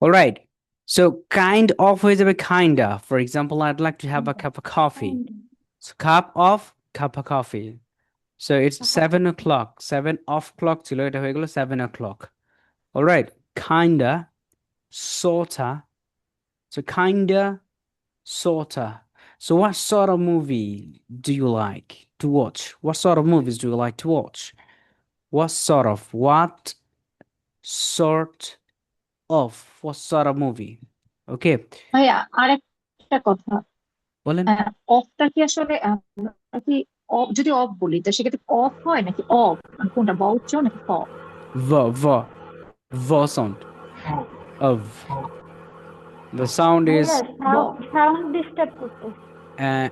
All right. So kind of হয়ে যাবে kinda. For example, I'd like to have a cup of coffee. So cup of coffee. So it's 7 o'clock. 7 o'clock ছিল, এটা হয়ে গেল 7 o'clock. All right. Kinda, sorta. So kinda, sorta. So what sort of movie do you like to watch? What sort of movies do you like to watch? What sort of? Sort what sort of movie? Okay. ভাইয়া আরেকটা কথা, বলেন। অফটা কি আসলে আমরা কি যদি of বলি তো সেক্ষেত্রে অফ হয় নাকি অফ, মানে কোনটা ব উচ্চারণ নাকি ক? V sound of. The sound ভাইয়া is ব সাউন্ড ডিস্টার্ব করতেছে। uh,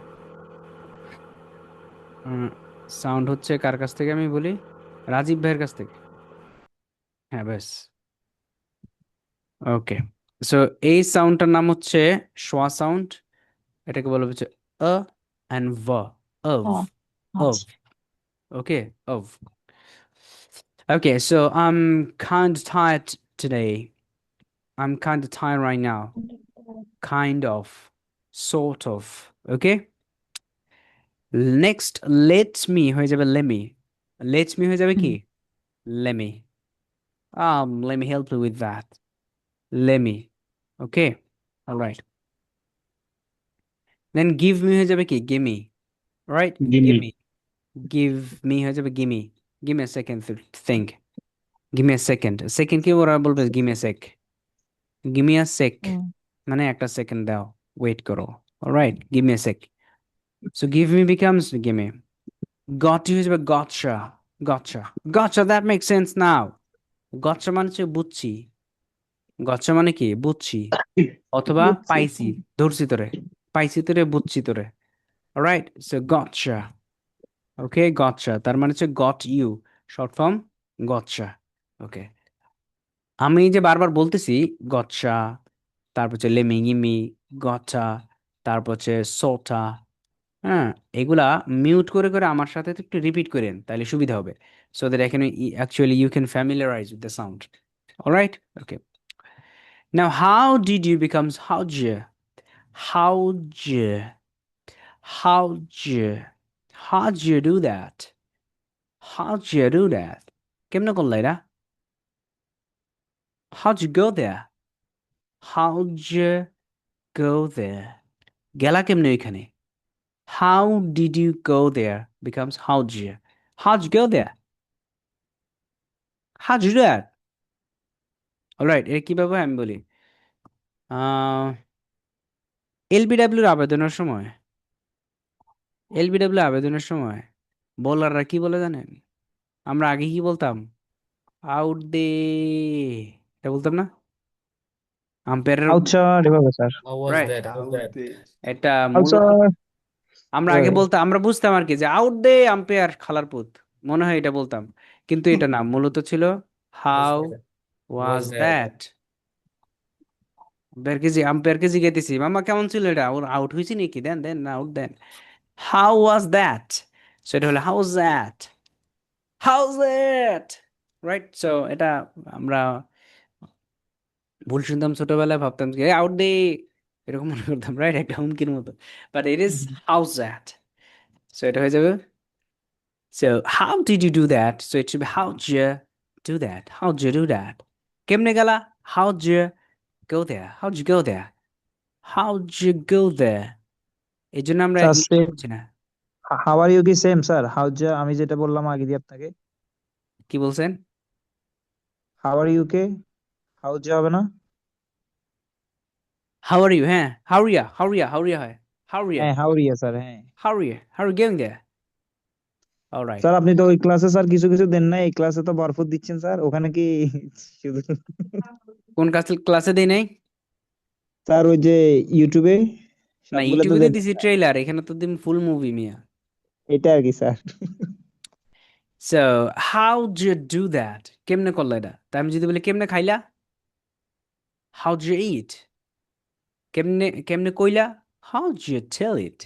সাউন্ড হচ্ছে কার কাছ থেকে আমি বলি? রাজীব ভাইয়ের কাছ থেকে। হ্যাঁ ব্যাস। ওকে। সো এই সাউন্ডটার নাম হচ্ছে শোয়া সাউন্ড। এটাকে বলা হচ্ছে আ অ্যান্ড ভ, অভ, ও অভ। আচ্ছা। ওকে, অভ। Okay, so I'm kind of tired today. I'm kind of tired right now. Kind of, sort of. Okay? Next, let me হয়ে যাবে লেমি। Let me হয়ে যাবে হুম। কি? Lemmy. Let me help you with that. Lemmy. Okay? All right. Then give me হয়ে যাবে কি? Gimme. Right? জিম্মি। Gimme. Give me হয়ে যাবে gimme. Give me a second to think. Give me a second. A second কি ওরা বলবে give me a sec. Give me a sec. হুম। মানে একটা সেকেন্ড দাও। Wait করো। All right? Give me a sec. So give me becomes gimme. Got you হয়ে যাবে gotcha. Gotcha. Gotcha, that makes sense now. Gotcha মানে হচ্ছে বুঝছি। গচ্ছা মানে কি? বুঝছি। অথবা বুঝছি। পাইছি, ধরছি তোরে। পাইছি তোরে, বুঝছি তোরে। রাইট? সো গটচা। ওকে, গটচা তার মানে হচ্ছে গট ইউ, শর্ট ফর্ম গটচা। ওকে, আমি যে বারবার বলতেছি গটচা, তারপর হচ্ছে লেমি গিমি, গটচা, তারপর হচ্ছে সোটা, হ্যাঁ, এগুলা মিউট করে করে আমার সাথে একটু রিপিট করেন, তাহলে সুবিধা হবে। সো দ্যাট এখানে actually you can familiarize with the sound. Alright? Okay. Now how did you becomes how's you? How'd you, how'd you, how'd you do that? How'd you do that? কেমনে করলে এটা? How'd you go there? How'd you go there? গেলা কেমনে ওইখানে? How did you go there becomes how'd you. How'd you go there? How'd you do that? Alright, এটা কিভাবে আমি বলি? এলবিডব্লিউর আবেদনের সময়, এলবিডব্লিউ আবেদনের সময় বোলাররা কি বলে জানেন? আমরা আগে কি বলতাম? আউট দে, এটা বলতাম না? আম্পায়ারের, আউটসাইড এভাবে sir. How was right, that? How's that? এটা মূলত আউটসাইড আমরা আগে এভাবে। বলতাম, আমরা বুঝতাম আর কি যে আউট দে আম্পায়ার খালার পুত, মনে হয় এটা বলতাম, কিন্তু এটা না, মূলত ছিল Was how that? Was Was that? That. আম্পায়ারকে জিজ্ঞেতেছি মামা কেমন ছিল এটা, ওর আউট হয়েছে নাকি, দেন দেন না out then, how was that. সেটা হলো how was that, how that. Right? So এটা আমরা ভুল শুনতাম ছোটবেলায়, ভাবতাম যে আউট দে, এরকম মনে করতাম, রাইট, একটা হুমকির মতো। But it is how that. So এটা হয়ে যাবে, so how did you do that? So it should be how'd you do that? How'd you do that? কেমনে গেলা? How'd you go there? How'd you go there? How'd you go there? এই জন্য আমরা sir English same. বলছি না। How are you কি same sir? হাউজা আমি যেটা বললাম আগে দিয়ে আপনাকে। কি বলছেন? হাউ আর ইউ কে হাউজা হবে না? How are you? হ্যাঁ, how are you? How are you? How are you হয়? How are you? হ্যাঁ, হাউ আর ইউ স্যার, হ্যাঁ। How are you? How are you going there? All right. Sir আপনি তো ওই ক্লাসে স্যার কিছু কিছু দেন না, এই ক্লাসে তো ভরপুর দিচ্ছেন স্যার। ওখানে কি শুধু কোন ক্লাসে দেই নাই? স্যার ওই যে ইউটিউবে না, সবগুলো তো ইউটিউবে দেন দিয়ে না দিছি স্যার। ট্রেইলার, এখানে তো দিম ফুল মুভি মিয়া। এটা আর কি sir. So how'd you do that? কেমনে করলা এটা? তাই আমি যদি বলি কেমনে খাইলা? How'd you eat? কেমনে কেমনে কইলা? How'd you tell it?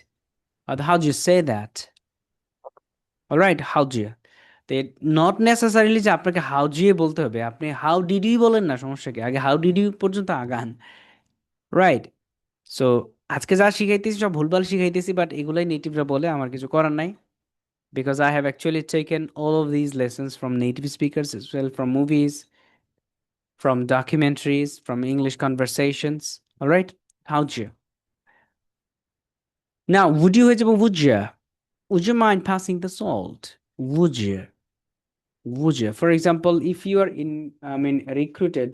Or how'd you say that? All right, how'd you? তো নট নেসেসারিলি যে আপনাকে হাউ জিয়ে বলতে হবে, আপনি হাউ ডিড ইউ বলেন না, সমস্যা কি, আগে হাউ ডিড ইউ পর্যন্ত আগান, রাইট? সো আজকে যা শিখাইতেছি সব ভুলভাল শিখাইতেছি, বাট এগুলাই নেটিভরা বলে, আমার কিছু করার নাই, because I have actually taken all of these lessons from native speakers as well, from movies, from documentaries, from English conversations. All right? How'd you? Now, would you, would you? Would you mind passing the salt? Would you? Would you? For example, if you are recruited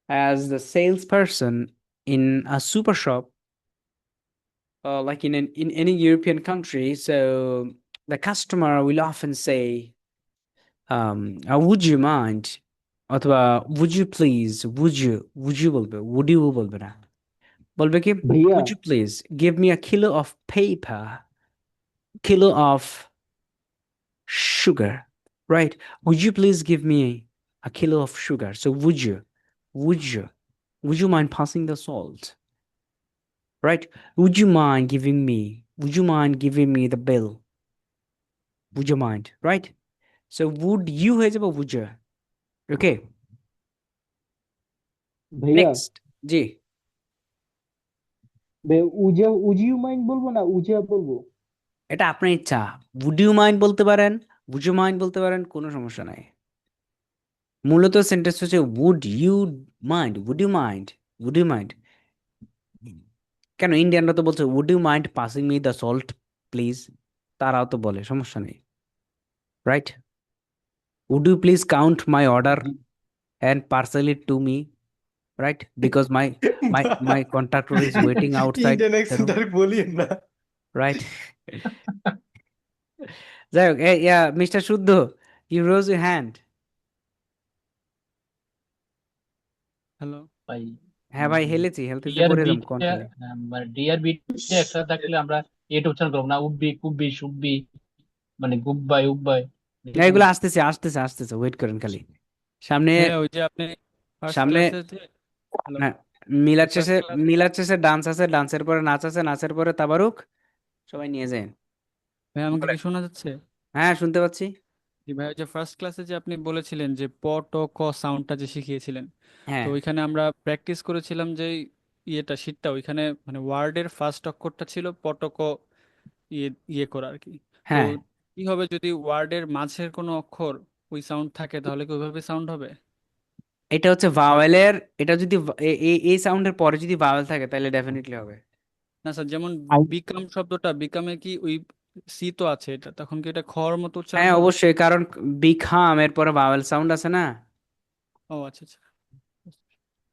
as the salesperson in a super shop, like in any European country, so the customer will often say, would you mind, অথবা would you please, would you বলবে, would you বলবে না, বলবে কি, ভাইয়া would you please give me a kilo of paper, kilo of sugar, right? Would you please give me a kilo of sugar? So would you, would you mind passing the salt, right? Would you mind giving me, would you mind giving me the bill? Would you mind, right? So would you হয়ে যাবে would you, okay? ভাইয়া Next, জি, ভাইয়া উজিউ mind বলবো না উজা বলবো? এটা আপনার ইচ্ছা, would you mind বলতে পারেন, would you mind বলতে পারেন, কোনো সমস্যা নাই। মূলত সেন্টেন্স হচ্ছে would you mind, would you mind, would you mind। কেন ইন্ডিয়ানরা তো বলছে would you mind passing me the salt please, তারাও তো বলে, সমস্যা নেই, right? would you please count my order and parcel it to me, right? Because my contractor is waiting outside Indian the accent room, আর বলিয়েন না। right? যাই হোক, mister Shuddha, you rose your hand. Hello ভাই হ্যাঁ ভাই, হেলতেছে ডিআর পড়ে B যাম কন্ট্রোলে। মানে ডিআর বি একসাথে থাকলে আমরা এটা উচ্চারণ করবো না, উব্বি কুব্বি সুব্বি, মানে গুব্বাই উব্বাই না, এরকম। এগুলো আসতেছে, ওয়েট করেন খালি। সামনে ভাইয়া ওই যে আপনি ফার্স্ট সামনে ক্লাসে যে হ্যালো না, মিলাদ ফার্স্ট শেষে, ক্লাস মিলাদ শেষে ডান্স আছে, ডান্সের পরে নাচ আছে, নাচের পরে তাবারুক, সবাই নিয়ে যান। ভাই আমাকে বলেন। কি শোনা যাচ্ছে? হ্যাঁ, শুনতে পাচ্ছি। জি ভাই, ওই যে ফার্স্ট ক্লাসে যে আপনি বলেছিলেন যে প ট ক সাউন্ডটা যে শিখিয়েছিলেন, তো হ্যাঁ ওইখানে আমরা প্র্যাকটিস করেছিলাম যে ইয়েটা শীটটা ওইখানে মানে ওয়ার্ডের ফার্স্ট অক্ষরটা ছিল প ট ক ইয়ে ইয়ে করা আর কি। তো হ্যাঁ, কি হবে যদি ওয়ার্ডের মাঝের কোনো অক্ষর ওই সাউন্ড থাকে, তাহলে কি ওইভাবে সাউন্ড হবে? এটা হচ্ছে ভাওয়েলের, এটা যদি এই সাউন্ডের পরে যদি ভাওয়েল থাকে তাহলে ডেফিনেটলি হবে। না স্যার, যেমন বিকাম শব্দটা, বিকামে কি ওই সি তো আছে, এটা তখন কি এটা খর মতো উচ্চারণ হ্যাঁ হবে? অবশ্যই, কারণ বিখাম এর পরে ভাওয়েল সাউন্ড আছে না, ও আচ্ছা আচ্ছা,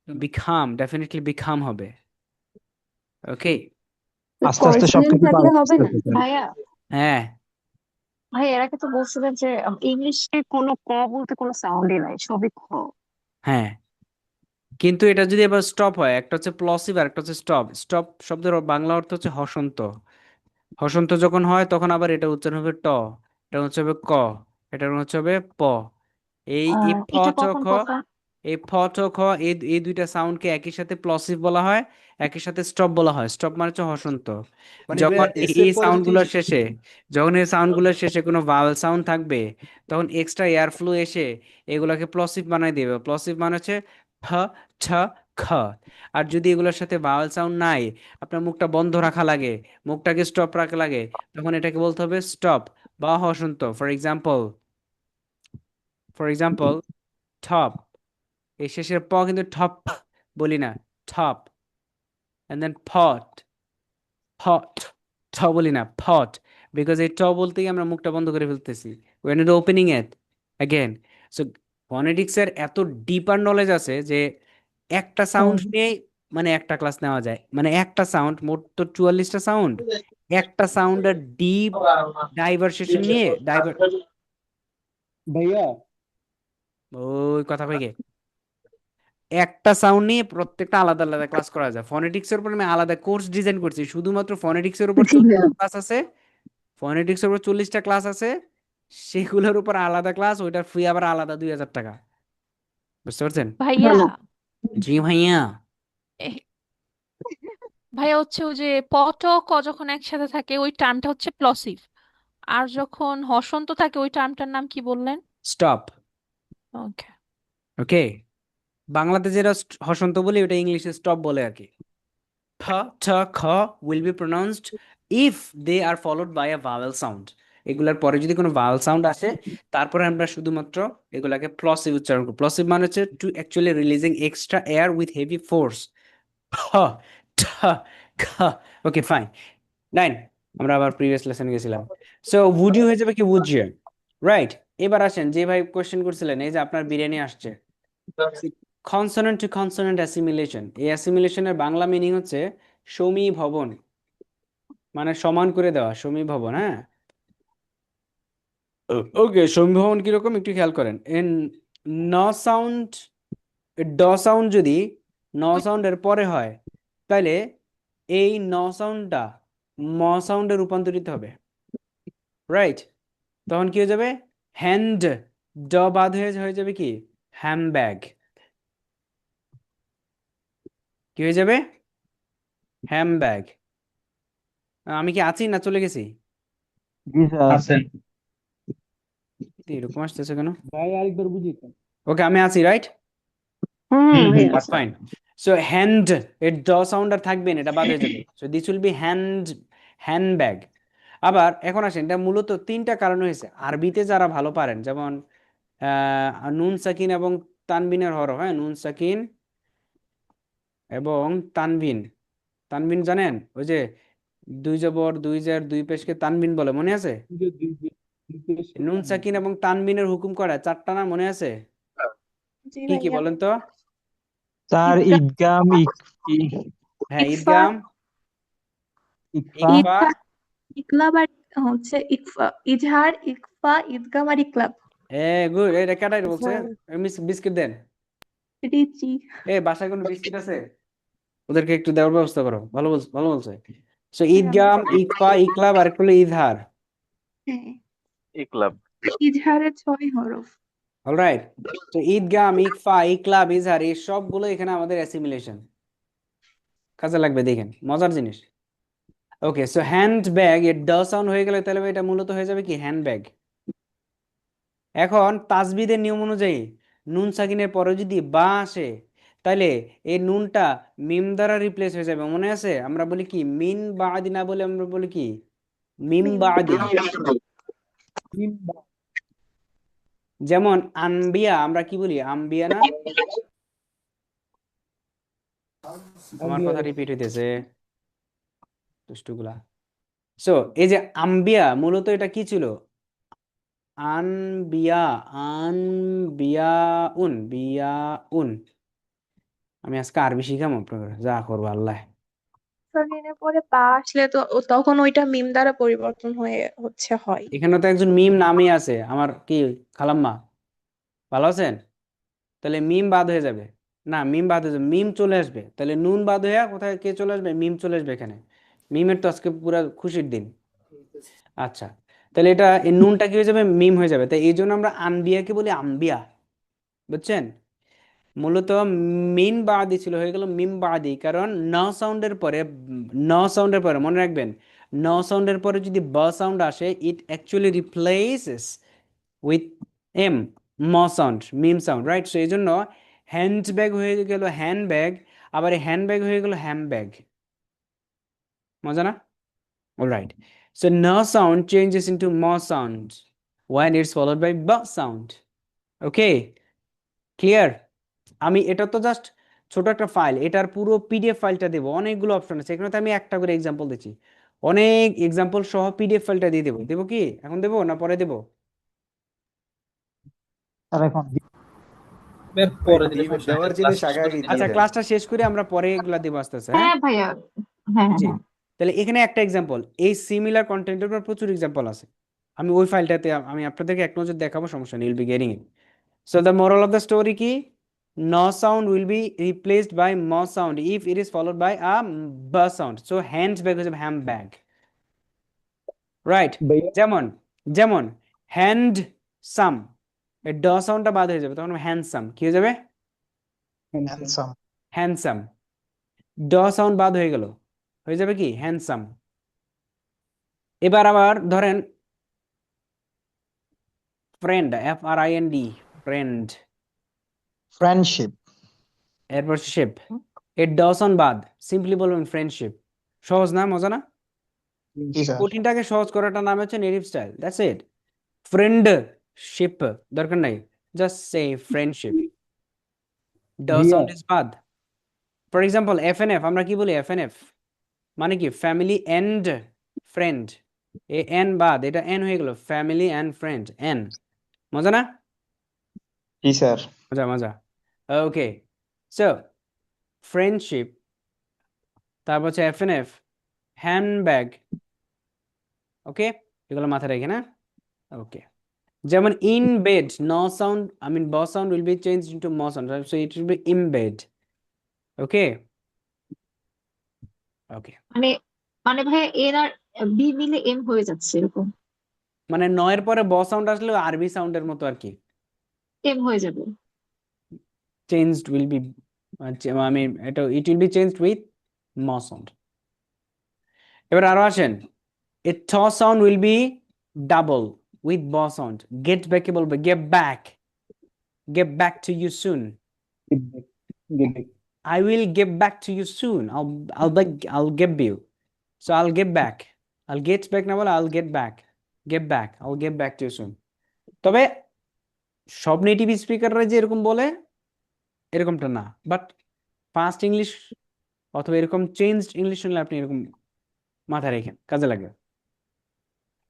ধন্যবাদ। বিখাম, ডেফিনেটলি বিখাম হবে। ওকে, আস্তে আস্তে কনসোনেন্ট সবকিছু থাকলে পাল্টে হবে না আসতেছে, স্যার। ভাইয়া? হ্যাঁ ভাই এর আগে তো বলছিলেন যে ইংলিশে কোনো ক বলতে কোনো সাউন্ডই নাই, সবই খ। হ্যাঁ, কিন্তু এটা যদি এবার স্টপ হয়, একটা হচ্ছে প্লসিভ আর একটা হচ্ছে স্টপ। স্টপ শব্দের বাংলা অর্থ হচ্ছে হসন্ত, হসন্ত যখন হয় তখন আবার এটা উচ্চারণ হবে ট, এটা হচ্ছে হবে ক, এটা হচ্ছে হবে প। এই ফ এটা চ কখন খ, কথা? এই ফ চ খ, এই দুইটা সাউন্ডকে একই সাথে প্লসিভ বলা হয়, একই সাথে স্টপ বলা হয়। স্টপ মানে হচ্ছে হসন্ত। মানে ভাইয়া যখন এস এর এই পরে সাউন্ড যদি গুলোর শেষে, যখন এই সাউন্ড গুলোর শেষে কোনো ভাওয়েল সাউন্ড থাকবে, তখন এক্সট্রা এয়ার ফ্লো এসে এগুলাকে প্লসিভ বানাই দেবে। প্লসিভ মানে হচ্ছে ফ, ছ, খ। আর যদি এগুলোর সাথে ভাওয়েল সাউন্ড নাই, আপনার মুখটা বন্ধ রাখা লাগে, মুখটাকে স্টপ রাখা লাগে, তখন এটাকে বলতে হবে স্টপ বা হসন্ত। ফর এক্সাম্পল টপ, এই শেষের প কিন্তু টপ বলি না, টপ। এন্ড দেন পট, পট, ট বলি না, পট, বিকজ এই ট বলতেই আমরা মুখটা বন্ধ করে ফেলতেছি, when it opening it again. So ফনেটিক্সের এত ডিপার নলেজ আছে যে একটা সাউন্ড নিয়ে মানে একটা ক্লাস নেওয়া যায়, মানে একটা সাউন্ড, মোট তো 44টা সাউন্ড, একটা সাউন্ডের ডিপ ডাইভারসেশন নিয়ে ভাইয়া ওই কথা কই গে, একটা সাউন্ড নিয়ে প্রত্যেকটা আলাদা আলাদা ক্লাস করা যায়। ফনেটিক্স এর উপর আমি আলাদা কোর্স ডিজাইন করছি, শুধুমাত্র ফনেটিক্স এর উপর জি 40 ভাইয়া। ক্লাস আছে, ফনেটিক্স এর উপর 40টা ক্লাস আছে, সেগুলোর উপর আলাদা ক্লাস, ওইটার ফ্রি আবার আলাদা 2000 টাকা। বুঝতে পারছেন? ভাইয়া, ভালো। জি ভাইয়া। এ, ভাইয়া হচ্ছে ওই যে প ট ক যখন একসাথে থাকে ওই টার্মটা হচ্ছে প্লসিভ, আর যখন হসন্ত থাকে ওই টার্মটার নাম কি বললেন? স্টপ। ওকে। ওকে, বাংলাতে যেটা হসন্ত বলি ওটা ইংলিশে স্টপ বলে আর কি। ঠ, ঠ, খ will be pronounced if they are followed by a vowel sound. এগুলার পরে যদি কোনো vowel sound আসে, তারপরে আমরা শুধুমাত্র এগুলাকে প্লসিভ উচ্চারণ করি। প্লসিভ মানে হচ্ছে to actually releasing extra air with heavy force. ঠ, ঠ, খ। Okay fine. 9, আমরা আবার প্রিভিয়াস লেসনে গেছিলাম। সো উড ইউ হয়ে যাবে কি উড ইউ, রাইট? এবার আসেন, যে ভাই কোশ্চেন করছিলেন, এই যে আপনার বিরিয়ানি আসছে, কনসোনেন্ট টু কনসোনেন্ট অ্যাসিমিলেশন। এই অ্যাসিমিলেশনের বাংলা মিনিং হচ্ছে সমীভবন, মানে সমান করে দেওয়া, সমীভবন। হ্যাঁ, ওকে, সমীভবন কিরকম একটু খেয়াল করেন। এন ন সাউন্ড, ড সাউন্ড যদি ন সাউন্ডের পরে হয়, তাহলে এই ন সাউন্ডটা ম সাউন্ডে রূপান্তরিত হবে, রাইট? তখন কি হয়ে যাবে? হ্যান্ড, ড বাদ হয়ে যাবে কি হ্যামব্যাগ। কি হয়ে যাবে? হ্যামব্যাগ। আমি কি আছি না চলে গেছি? জি স্যার। আছেন। এরকম আসতেছে কেন? ভাই আরেকবার বুঝিয়েছেন। ওকে, আমি আছি, রাইট? আছেন। ফাইন। সো হ্যান্ড, এর ড সাউন্ড আর থাকবে না, এটা বাদ হয়ে যাবে। So this will be handbag. আবার এখন আসেন, এটা মূলত তিনটা কারণ হয়েছে। আরবিতে যারা ভালো পারেন, যেমন নুন সাকিন এবং তানবিনের হরফ, হ্যাঁ, নুন সাকিন এবং তানবিন। তানবিন জানেন, ওই যে দুই জবর দুই জের দুই পেশকে তানবিন বলে, মনে আছে? নুন সাকিন এবং তানবিনের হুকুম করা চারটা না, মনে আছে? জি কি কি ভাইয়া। বলেন তো? স্যার ইদগাম, ঈদগাম হ্যাঁ, ইকফা, ঈদগাম, ইকফা ইকফা। ইদহার, ইকলাব আর হচ্ছে ইকফা, ইজহার, ইকফা, ইদগাম আর ইকলাব। গুড। এটা কাটাই বলছে, বিস্কিট দেন। রিচি। বাসায় কোনো বিস্কিট আছে? ওদেরকে একটু দেওয়ার ব্যবস্থা করো। ভালো বলছে, ভালো বলছে। সো হ্যাঁ ঈদগাম, আম্মু। ইকফা, ইকলাব আর একটা হলো ইজহার। হ্যাঁ, ইকলাব। ইজহারের 6 হরফ। অলরাইট। তো ঈদগাম, ইকফা, ইকলাব, ইজহার, এই সবগুলো এখানে আমাদের অ্যাসিমিলেশন কাজে লাগবে, দেখেন মজার জিনিস। ওকে, সো হ্যান্ড ব্যাগ, এর ড সাউন্ড হয়ে গেলে তাহলে এটা মূলত হয়ে যাবে কি হ্যান্ড ব্যাগ। এখন তাজবিদের নিয়ম অনুযায়ী নুন সাকিনের পরে যদি বা আসে, তাহলে এই নুনটা মিম দ্বারা রিপ্লেস হয়ে যাবে। মনে আছে আমরা বলি কি মিন বাদি, না বলে আমরা বলি কি মিম মিম। বাদি। যেমন আনবিয়া, আমরা কি বলি আম্বিয়া না? আমার কথা রিপিট হইতেছে, দুষ্টুগুলা। সো এই যে আম্বিয়া, মূলত এটা কি ছিল? আনবিয়া, বিয়াউন। আমি আজকে আরবি শিখাম আপনাদের, যা করবো আল্লাহ। সাকিনের পরে বা আসলে তো তখন ওইটা মিম দ্বারা পরিবর্তন হয়ে হয়। এখানে তো একজন মিম নামই আছে, আমার কি খালাম্মা, ভালো আছেন? তাহলে মিম বাদ হয়ে যাবে। না, মিম বাদ হয়ে যাবে, মিম চলে আসবে। তাহলে নুন বাদ হয়ে কোথায় কে চলে আসবে? মিম চলে আসবে এখানে। মিমের তো আজকে পুরা খুশির দিন। আচ্ছা, তাহলে এটা এই নুনটা কি হয়ে যাবে? মিম হয়ে যাবে। তাই এই জন্য আমরা আনবিয়াকে বলি আম্বিয়া, বুঝছেন? মূলত মিন বাদি ছিল, হয়ে গেল মিম বাদি, কারণ ন সাউন্ডের পরে মনে রাখবেন, ন সাউন্ডের পরে যদি ব সাউন্ড আসে, it actually replaces with M, ম সাউন্ড, মিম সাউন্ড, রাইট? সো এই জন্য হ্যান্ড ব্যাগ হয়ে গেল হ্যান্ড ব্যাগ, আবার হ্যান্ড ব্যাগ হয়ে গেল হ্যাম ব্যাগ। মজা না? Alright. So N sound changes into M sound when it's followed by b sound. Okay, clear? আমি এটা তো জাস্ট ছোট একটা ফাইল, এটার পুরো পিডিএফ ফাইলটা দেবো, অনেকগুলো অপশন আছে এখানে, তো আমি একটা করে এক্সাম্পল দিচ্ছি, অনেক এক্সাম্পল সহ পিডিএফ ফাইলটা দিয়ে দেবো। দেবো কি এখন দেবো না পরে দেবো? স্যার এখন পরে দিলে দেওয়ার জিনিস আগে আগে দিয়ে আচ্ছা, দেন। ক্লাসটা শেষ করে আমরা পরে এগুলা দেবো আস্তে আস্তে, হ্যাঁ? হ্যাঁ ভাইয়া। হ্যাঁ জি। হ্যাঁ। তাহলে এখানে একটা এক্সাম্পল, এই সিমিলার কন্টেন্টের উপর প্রচুর এক্সাম্পল আছে। আমি ওই ফাইলটাতে আমি আপনাদেরকে এক নজর দেখাবো, সমস্যা নেই, will be getting it. So the moral of the story কি? No sound will be replaced by mo sound if it is followed by a b sound. So handbag হচ্ছে handbag, right? ভাইয়া যেমন যেমন handsome, এর ড সাউন্ডটা বাদ হয়ে যাবে, তখন হ্যান্ডসাম কি হয়ে যাবে? হ্যান্ডসাম। হ্যান্ডসাম। ড সাউন্ড বাদ হয়ে গেল, হয়ে যাবে কি হ্যান্ডসাম। এবার আবার ধরেন ফ্রেন্ড, FRIND, ফ্রেন্ড। ফ্রেন্ডশিপ। এরপর শিপ, এর ডসন বাদ, সিম্পলি বলবেন ফ্রেন্ডশিপ। সহজ না, মজা না? জি স্যার। কঠিনটাকে সহজ করাটার নাম হচ্ছে native style, that's it. Friendship দরকার নাই, জাস্ট সে ফ্রেন্ডশিপ। ড জি সাউন্ড ইজ বাদ। ফর এক্সাম্পল FNF, আমরা কি বলি FNF মানে কি family and friend, A N বাদ, এটা এন হয়ে গেল, ফ্যামিলি এন্ড ফ্রেন্ড, এন। মজা না? জি স্যার। মজা মজা। ওকে, সো ফ্রেন্ডশিপ, তারপর হচ্ছে FNF, হ্যান্ডব্যাগ। ওকে, এগুলো মাথায় রেখে না? ওকে, যেমন in bed, no sound, I mean ব sound will be change into ম sound, so it will be in bed. Okay okay, মানে মানে ভাইয়া এর আর বি মিলে এম হয়ে যাচ্ছে এরকম, মানে নয়ের পরে ব সাউন্ড আসলে আরবি সাউন্ডের মতো আর কি, এম হয়ে যাবে। Changed will be, I mean এটা it will be changed with ম সাউন্ড। এবার আরো আসেন, এ ট sound will be double with ব সাউন্ড। গেট ব্যাকে বলবে get back to you soon. I will get back to you soon. I'll get you. So I'll get back. I'll get back না বলে I'll get back. Get back. I'll get back to you soon. তবে সব native স্পিকাররা যে এরকম বলে এরকমটা না, but fast English অথবা এরকম চেঞ্জড ইংলিশ শুনলে আপনি এরকম মাথায় রেখেন, কাজে লাগবে।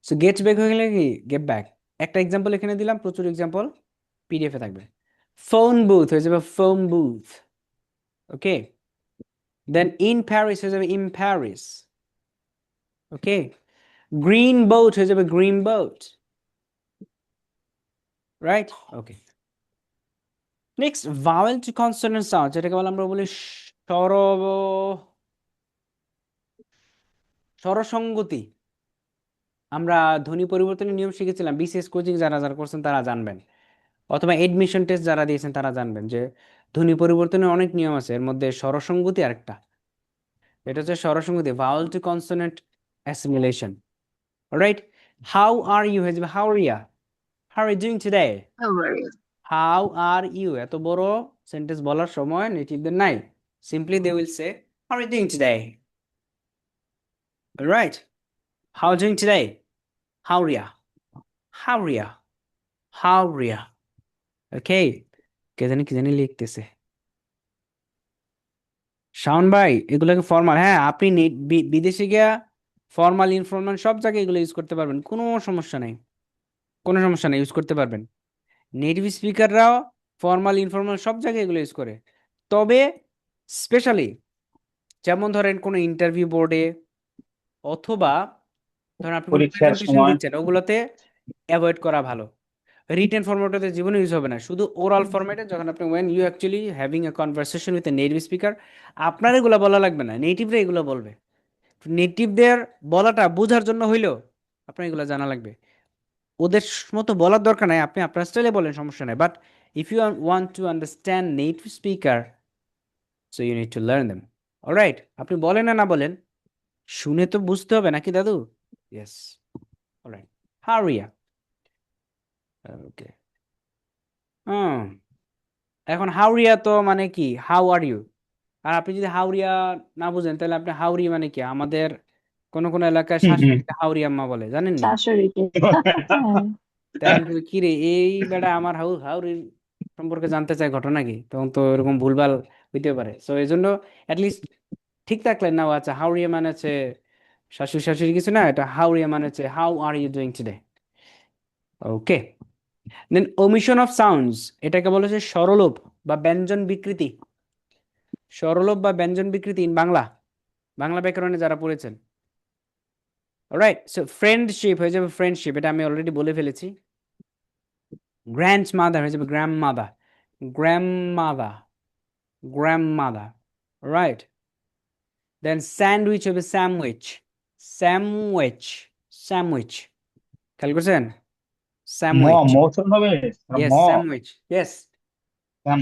সো গেট ব্যাক হয়ে গেলে কি গেট ব্যাক। একটা এক্সাম্পল এখানে দিলাম, প্রচুর এক্সাম্পল PDF এ থাকবে। ফোন বুথ হয়ে যাবে phone booth. Okay, then in Paris হয়ে যাবে in Paris. Okay, green boat হয়ে যাবে green boat, right? Okay, next vowel to consonant sound, যেটাকে বলে আমরা বলি স্বরসঙ্গতি। আমরা ধ্বনি পরিবর্তনের নিয়ম শিখেছিলাম, বিসিএস কোচিং যারা যারা করছেন তারা জানবেন, অথবা এডমিশন টেস্ট যারা দিয়েছেন তারা জানবেন যে ধ্বনি পরিবর্তনের অনেক নিয়ম আছে, এর মধ্যে স্বরসঙ্গতি আরেকটা। এটা হচ্ছে স্বরসঙ্গতি, vowel to consonant assimilation. Alright, how are you হয়ে যাবে how are you, how are you doing today. How are you এত বড় সেন্টেন্স বলার সময় নেটিভদের নাই, simply they will say how are you doing today. Alright, how doing today, how are you, how are you, how are you. Okay, কে জানি লিখতেছে শাওন ভাই, এগুলোকে ফর্মাল, হ্যাঁ আপনি বিদেশে গিয়া ফর্মাল ইনফর্মাল সব জায়গায় এগুলো ইউজ করতে পারবেন, কোনো সমস্যা নেই, কোনো সমস্যা নেই, ইউজ করতে পারবেন। নেটিভ স্পিকাররাও ফর্মাল ইনফর্মাল সব জায়গায় এগুলো ইউজ করে, তবে স্পেশালি যেমন ধরেন কোনো ইন্টারভিউ বোর্ডে অথবা ধরেন আপনি কোনো পরীক্ষার প্রেজেন্টেশন সময় দিচ্ছেন, ওগুলোতে অ্যাভয়েড করা ভালো। রিটেন ফরম্যাটে জীবনে ইউজ হবে না, শুধু ওরাল ফরম্যাটে যখন আপনি when you actually having a conversation with a native speaker, আপনার এগুলো বলা লাগবে না, নেটিভরা এগুলো বলবে। নেটিভদের বলাটা বোঝার জন্য হইলেও আপনার এগুলো জানা লাগবে, ওদের মতো বলার দরকার নাই, আপনি আপনার স্টাইলে বলেন, সমস্যা নাই। But if you want to understand native speaker, so you need to learn them. Alright, আপনি বলেন না বলেন, শুনে তো বুঝতে হবে নাকি দাদু? Yes, alright, হারিয়া। ওকে, এখন হাওড়িয়া তো মানে কি হাউ আর ইউ, আর আপনি যদি হাওড়িয়া না বুঝেন তাহলে আপনি হাওড়ি মানে কি আমাদের কোন কোন এলাকায় শাশুড়িকে হাওড়ি আম্মা বলে, জানেননি? শাশুড়িকে হ্যাঁ। তাই আমি বলি, কি রে এই বেটা আমার হাওড়ির সম্পর্কে জানতে চাই ঘটনা কি, তখন তো এরকম ভুলভাল হইতে পারে। সো এই জন্য অ্যাটলিস্ট ঠিক থাকলেন না, ও আচ্ছা হাওড়িয়া মানে হচ্ছে শাশুড়ি শাশুড়ি কিছু না, এটা হাওড়িয়া মানে হচ্ছে how are you doing today. Okay, then omission of sounds, এটাকে বলা হচ্ছে স্বরলোপ বা ব্যঞ্জন বিকৃতি। স্বরলোপ বা ব্যঞ্জন বিকৃতি ইন বাংলা, বাংলা ব্যাকরণে যারা পড়েছেন। অলরাইট, সো ফ্রেন্ডশিপ হয়ে যাবে ফ্রেন্ডশিপ, এটা আমি অলরেডি বলে ফেলেছি। গ্র্যান্ড মাদার হয়ে যাবে grandmother, grandmother, grandmother. Right, then sandwich হবে স্যামউইচ, স্যামউইচ, স্যামউইচ, খেয়াল করছেন? স্যামউইচ, মৌসুম হবে yes sandwich, yes sam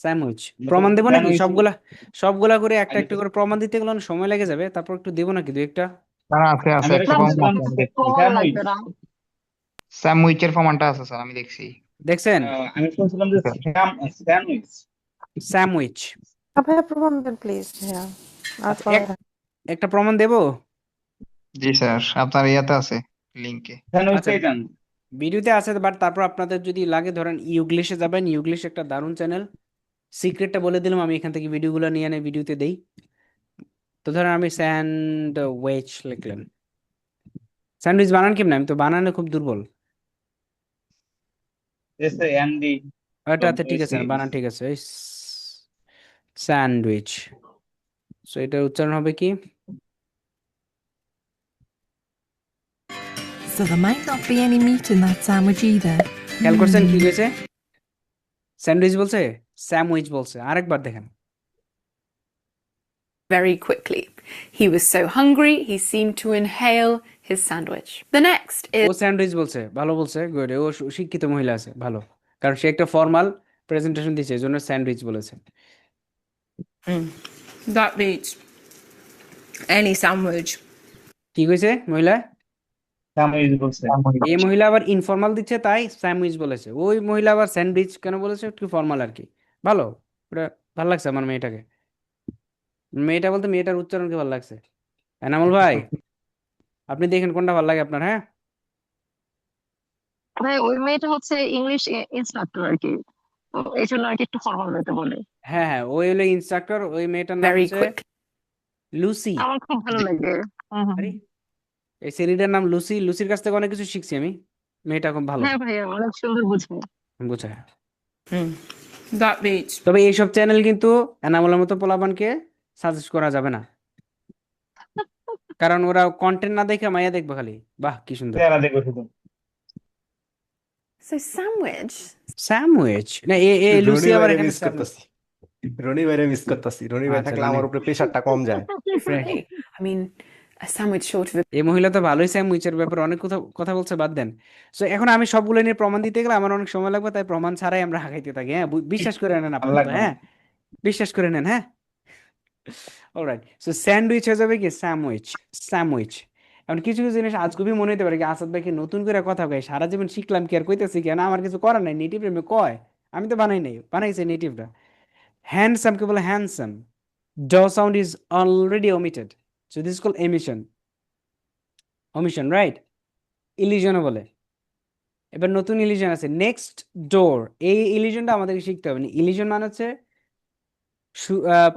sandwich. প্রমাণ দেবো নাকি স্যামউইচ। সবগুলা করে একটা একটা করে প্রমাণ দিতে গেলে অনেক সময় লেগে যাবে, তারপর একটু দেবো নাকি দু একটা? আছে আমি একটা একটা প্রমাণ প্রমাণ আছে। দেখছি। প্রমাণ স্যামউইচ। লাগবে না। স্যামউইচের প্রমাণটা আছে স্যার, আমি দেখছি। দেখছেন? আমি শুনছিলাম যে স্যান্ডউইচ। স্যামউইচ। ভাইয়া প্রমাণ দেন প্লিজ ভাইয়া, আর আচ্ছা, পড়া হয়। একটা প্রমাণ দেব। জি স্যার, আপনার ইয়াতে আছে লিংকে। স্যান্ডউইচ আচ্ছা, চাইতেন? ভিডিওতে আছে, বাট তারপর আপনাদের যদি লাগে ধরেন ইউগ্লিশে যাবেন, ইউগ্লিশ একটা দারুণ চ্যানেল। সিক্রেটটা বলে দিলাম, আমি এখান থেকে ভিডিওগুলো নিয়ে এনে ভিডিওতে দেই। তো ধরেন আমি স্যান্ডউইচ লিখলাম। স্যান্ডউইচ বানান কেমন? আমি তো বানানো খুব দুর্বল। এস এ এন ডি আচ্ছা ঠিক ডব্লিউ আছে, সি। বানান ঠিক আছে। স্যান্ডউইচ। সো এটার উচ্চারণ হবে কি? So there might not be any meat in that sandwich either. খেয়াল করছেন কি হয়েছে? স্যান্ডউইচ বলছে, স্যামউইচ বলছে। আরেকবার দেখেন। very quickly. He was so hungry, he seemed to inhale his sandwich. The next ও is স্যান্ডউইচ বলছে, ভালো বলছে, গুড। ও শিক্ষিত মহিলা আছে, ভালো। কারণ সে একটা ফর্মাল প্রেজেন্টেশন দিচ্ছে, এই জন্য স্যান্ডউইচ বলেছে। That beats any sandwich. কি কইছে মহিলা? স্যান্ডউইচ বলছে। এই মহিলা আবার ইনফর্মাল দিচ্ছে, তাই স্যান্ডউইচ বলেছে। ওই মহিলা আবার স্যান্ডউইচ কেন বলেছে? একটু ফর্মাল আর কি। ভালো, ওটা ভালো লাগছে আমার মেয়েটাকে। মেয়েটা বলতে মেয়েটার উচ্চারণকে ভালো লাগছে। এনামুল ভাই, আপনি দেখেন কোনটা ভালো লাগে আপনার। হ্যাঁ, ভাই ওই মেয়েটা হচ্ছে ইংলিশ ইনস্ট্রাক্টর আর কি, তো এই জন্য আর কি একটু ফর্মাল হতে বলে। হ্যাঁ, হ্যাঁ, ওই হলো ইনস্ট্রাক্টর। ওই মেয়েটার নাম very হচ্ছে quick. লুসি। আমার খুব ভালো লাগে। আরে, এই সেরিটার নাম লুসি। লুসির কাছ থেকে অনেক কিছু শিখছি আমি। মেয়েটা খুব ভালো হ্যাঁ ভাইয়া, অনেক সুন্দর বুঝবে। বোঝায়। That beats. তবে এইসব চ্যানেল কিন্তু এনামুলের মতো পোলাপানকে সাজেস্ট করা যাবে না, কারণ ওরা কন্টেন্ট না দেখে মাইয়া দেখবে খালি। বাহ, কি সুন্দর। চেহারা দেখো শুধু। So sandwich. স্যামউইচ না, এ লুসি রনি আবার ভাইরে এখানে মিস করতেছি, রনি ভাইরে মিস করতেছি। রনি ভাই আচ্ছা, থাকলে রনি। আমার উপরে প্রেশারটা কম যায়। Differently. I mean, a sandwich short of a এই মহিলা তো ভালোই স্যামউইচের ব্যাপারে অনেক কথা কথা বলছে, বাদ দেন। সো এখন আমি সবগুলো নিয়ে প্রমাণ দিতে গেলে আমার অনেক সময় লাগবে, তাই প্রমাণ ছাড়াই আমরা হাঁকাইতে থাকি। হ্যাঁ, বিশ্বাস করে নেন ভালো আপাতত। লাগবে না। হ্যাঁ, বিশ্বাস করে নেন। হ্যাঁ, অলরাইট। সো স্যান্ডউইচ হয়ে যাবে কি? স্যামউইচ। স্যামউইচ। এখন কিছু কিছু জিনিস আজগুবি মনে হতে পারে কি আসাদ ভাই কি নতুন করে কথা কয়, সারা জীবন শিখলাম কি আর কইতেছি কি না, আমার কিছু করার নাই, নেটিভ এমনি কয়, আমি তো বানাই নাই, বানাইছে নেটিভটা। হ্যান্ডসাম কে বলে হ্যান্ডসাম। ড sound is already omitted, so this is called emission. omission, right? ইলিশনও বলে। এবার নতুন ইলিশন আছে, নেক্সট ডোর। এই ইলিশনটা আমাদেরকে শিখতে হবে। ইলিশন মানে হচ্ছে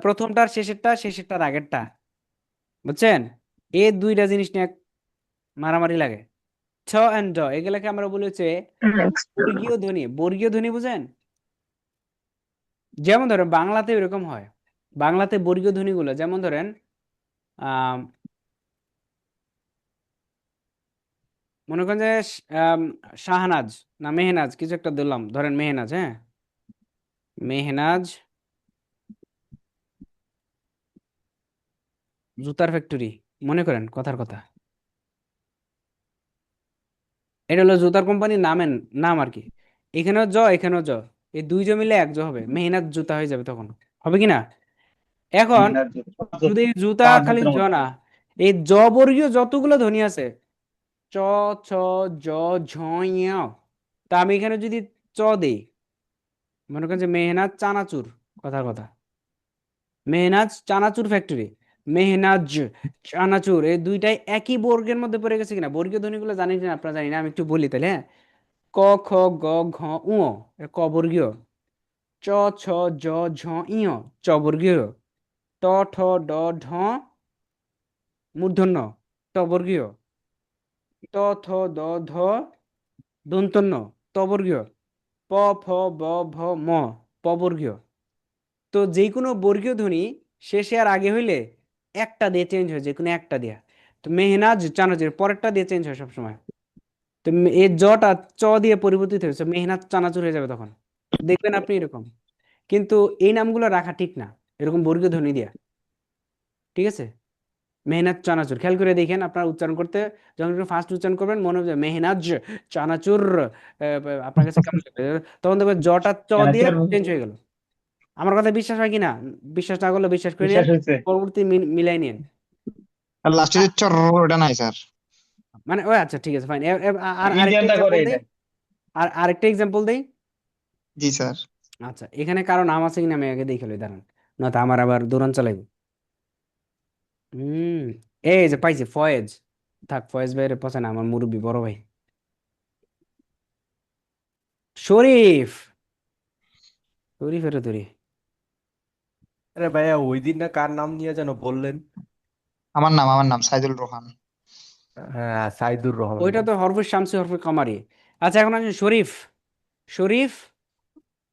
প্রথমটার শেষেরটা, শেষেরটার আগেরটা। বুঝছেন? এই দুইটা জিনিস নিয়ে মারামারি লাগে। ছ অ্যান্ড ড, এগুলাকে আমরা বলি হচ্ছে বর্গীয় ধ্বনি। বর্গীয় ধ্বনি বুঝেন? যেমন ধরেন বাংলাতে এরকম হয়, বাংলাতে বর্গীয় ধ্বনিগুলো যেমন ধরেন আহ মনে করেন যে শাহনাজ না মেহনাজ, কিছু একটা দিলাম, ধরেন মেহনাজ। হ্যাঁ, মেহনাজ জুতার ফ্যাক্টরি, মনে করেন কথার কথা। এটা হলো জুতার কোম্পানির নামের নাম আর কি। এখানেও জ, এখানেও জ, এই দুই জ মিলে এক জ হবে, মেহনাজ জুতা হয়ে যাবে তখন। হবে কি না? এখন শুধু এই জুতা খালি জ না, এই জ বর্গীয় যতগুলো ধ্বনি আছে, চ, ছ, জ, ঝ, ঞ, তা আমি এখানে যদি চ দেই, মনে করেন যে মেহনাজ চানাচুর, কথার কথা, মেহনাজ চানাচুর ফ্যাক্টরি, মেহনাজ চানাচুর, এই দুইটাই একই বর্গের মধ্যে পড়ে গেছে কিনা? বর্গীয় ধ্বনিগুলো জানি না আপনারা, জানি না, আমি একটু বলি তাহলে। হ্যাঁ, ক, খ, গ, ঘ, উ, ক বর্গীয়। চ, ছ, জ, ঝ, ঞ, চ বর্গীয়। ট, ঠ, ড, ঢ, মূর্ধন্য, ট বর্গীয়। ত, থ, দ, ধ, দন্তন্য, ত বর্গীয়। প, ফ, ব, ভ, ম, প বর্গীয়। তো যে কোনো বর্গীয় ধ্বনি শেষে আর আগে হইলে একটা দিয়ে চেঞ্জ হয়, যে কোনো একটা দিয়া। তো মেহনাজ চানাচুর পরেরটা দিয়ে চেঞ্জ হয় সবসময়। তো এই জটা চ দিয়ে পরিবর্তিত হয়েছে, মেহনাজ চানাচুর হয়ে যাবে তখন, দেখবেন আপনি এরকম। কিন্তু এই নামগুলো রাখা ঠিক না, এরকম বর্গীয় ধ্বনি দিয়া। ঠিক আছে? মেহনাজ চানাচুর খেয়াল করে দেখেন, আপনার উচ্চারণ করতে যখন একটু ফাস্ট উচ্চারণ করবেন, মনে হবে মেহনাজ চানাচুর, আপনার কাছে কেমন লাগবে, তখন দেখবেন জটা চ দিয়ে চেঞ্জ হয়ে গেল। আমার কথা বিশ্বাস হয় কিনা? বিশ্বাস না করলে বিশ্বাস করে নিন, বিশ্বাস হয়েছে। পরবর্তী মিলাই নিন। আর লাস্টে যে চর, ওটা নাই স্যার। মানে ও আচ্ছা ঠিক আছে ফাইন। আর আরেকটা মিডিয়ামটা এক্সাম্পল করেই দেই, দেন। আরেকটা এক্সাম্পল দেই। জি স্যার। আচ্ছা এখানে কারো নাম আছে কিনা আমি আগে দেখে লই, দাঁড়ান, না তো আমার আবার দৌড়ান চালাইব। হুম, এই যে পাইছি, ফয়েজ। থাক, ফয়েজ ভাইয়ের পছন্দ না, আমার মুরব্বী বড় ভাই। শরীফ, শরীফের তৈরি। আরে ভাইয়া ওই দিন না কার নাম নিয়ে যেন বললেন? আমার নাম সাইদুল রোহান। হ্যাঁ, সাইদুর রহমান ওইটা ভাই। তো হরফে শামসি হরফে কামারি। আচ্ছা এখন আছে শরীফ, শরীফ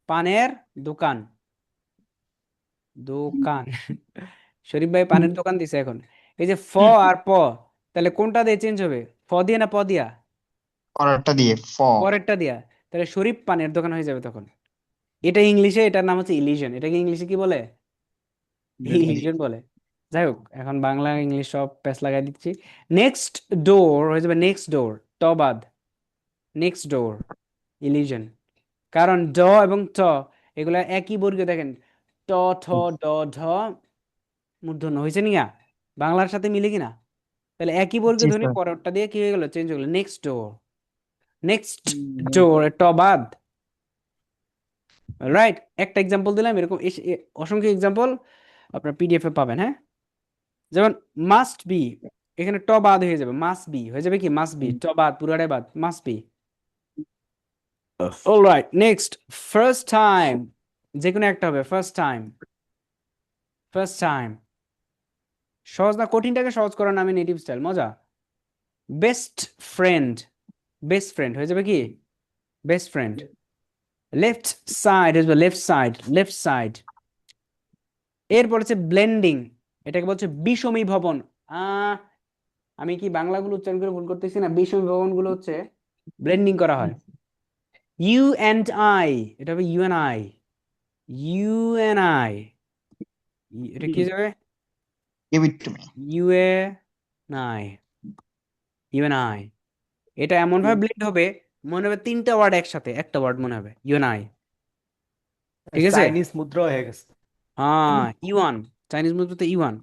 পানের দোকান, দোকান। শরীফ ভাই পানের দোকান দিছে। এখন এই যে ফ আর প, তাহলে কোনটা দিয়ে চেঞ্জ হবে, ফ দিয়ে না প দিয়া? পরেরটা দিয়ে পরেরটা দিয়া। তাহলে শরীফ পানের দোকান হয়ে যাবে তখন। এটা ইংলিশে, এটার নাম হচ্ছে ইলিশন। এটাকে ইংলিশে কি বলে? ইলিশন বলে। যাই হোক, এখন বাংলা ইংলিশ সব প্যাচ লাগাই দিচ্ছি। নেক্সট ডোর হয়ে যাবে নেক্সট ডোর, ট বাদ, নেক্সট ডোর, ইলিশন। কারণ ড এবং ট এগুলা একই বর্গে, দেখেন ট ঠ ড ঢ মূর্ধন্য হয়েছে নিয়া, বাংলার সাথে মিলে কিনা? তাহলে একই বর্গে জি ধ্বনি স্যার। পরেরটা দিয়ে কি হয়ে গেল, চেঞ্জ হয়ে গেল, নেক্সট ডোর, নেক্সট ডোর, ট বাদ। রাইট, একটা এক্সাম্পল দিলাম, এরকম অসংখ্য এক্সাম্পল আপনার পিডিএফ এ পাবেন। হ্যাঁ, যেমন মাস্ট বি, এখানে ট বাদ হয়ে যাবে, মাস্ট বি হয়ে যাবে কি, মাস্ট বি, ট বাদ, পুরাটাই বাদ, must be. Alright, next first time, যে কোনো একটা হবে, ফার্স্ট টাইম, ফার্স্ট টাইম। সহজ না, কঠিনটাকে সহজ করার নামে নেটিভ স্টাইল, মজা। বেস্ট ফ্রেন্ড, বেস্ট ফ্রেন্ড হয়ে যাবে কি, বেস্ট ফ্রেন্ড। লেফট সাইড হয়ে যাবে লেফট সাইড, লেফট সাইড। এরপর হচ্ছে ব্লেন্ডিং, এটাকে বলছে বিষমী ভবন। আমি কি বাংলাগুলো উচ্চারণ করে ভুল করতেছি না? বিষমী ভবন গুলো হচ্ছে ব্লেন্ডিং করা হয়। ইউ অ্যান্ড আই, এটা হবে you and I, you and I, এটা কি যাবে, give it to me. You এ নাই, ইউ অ্যান্ড আই। এটা এমন ভাবে ব্লেন্ড হবে, মনে হবে তিনটা ওয়ার্ড একসাথে, একটা ওয়ার্ড মনে হবে, ইউ অ্যান্ড আই। ঠিক আছে, চাইনিজ মুদ্রা হয়ে গেছে। হ্যাঁ ইউয়ান, চাইনিজ মুদ্রাতে yuan.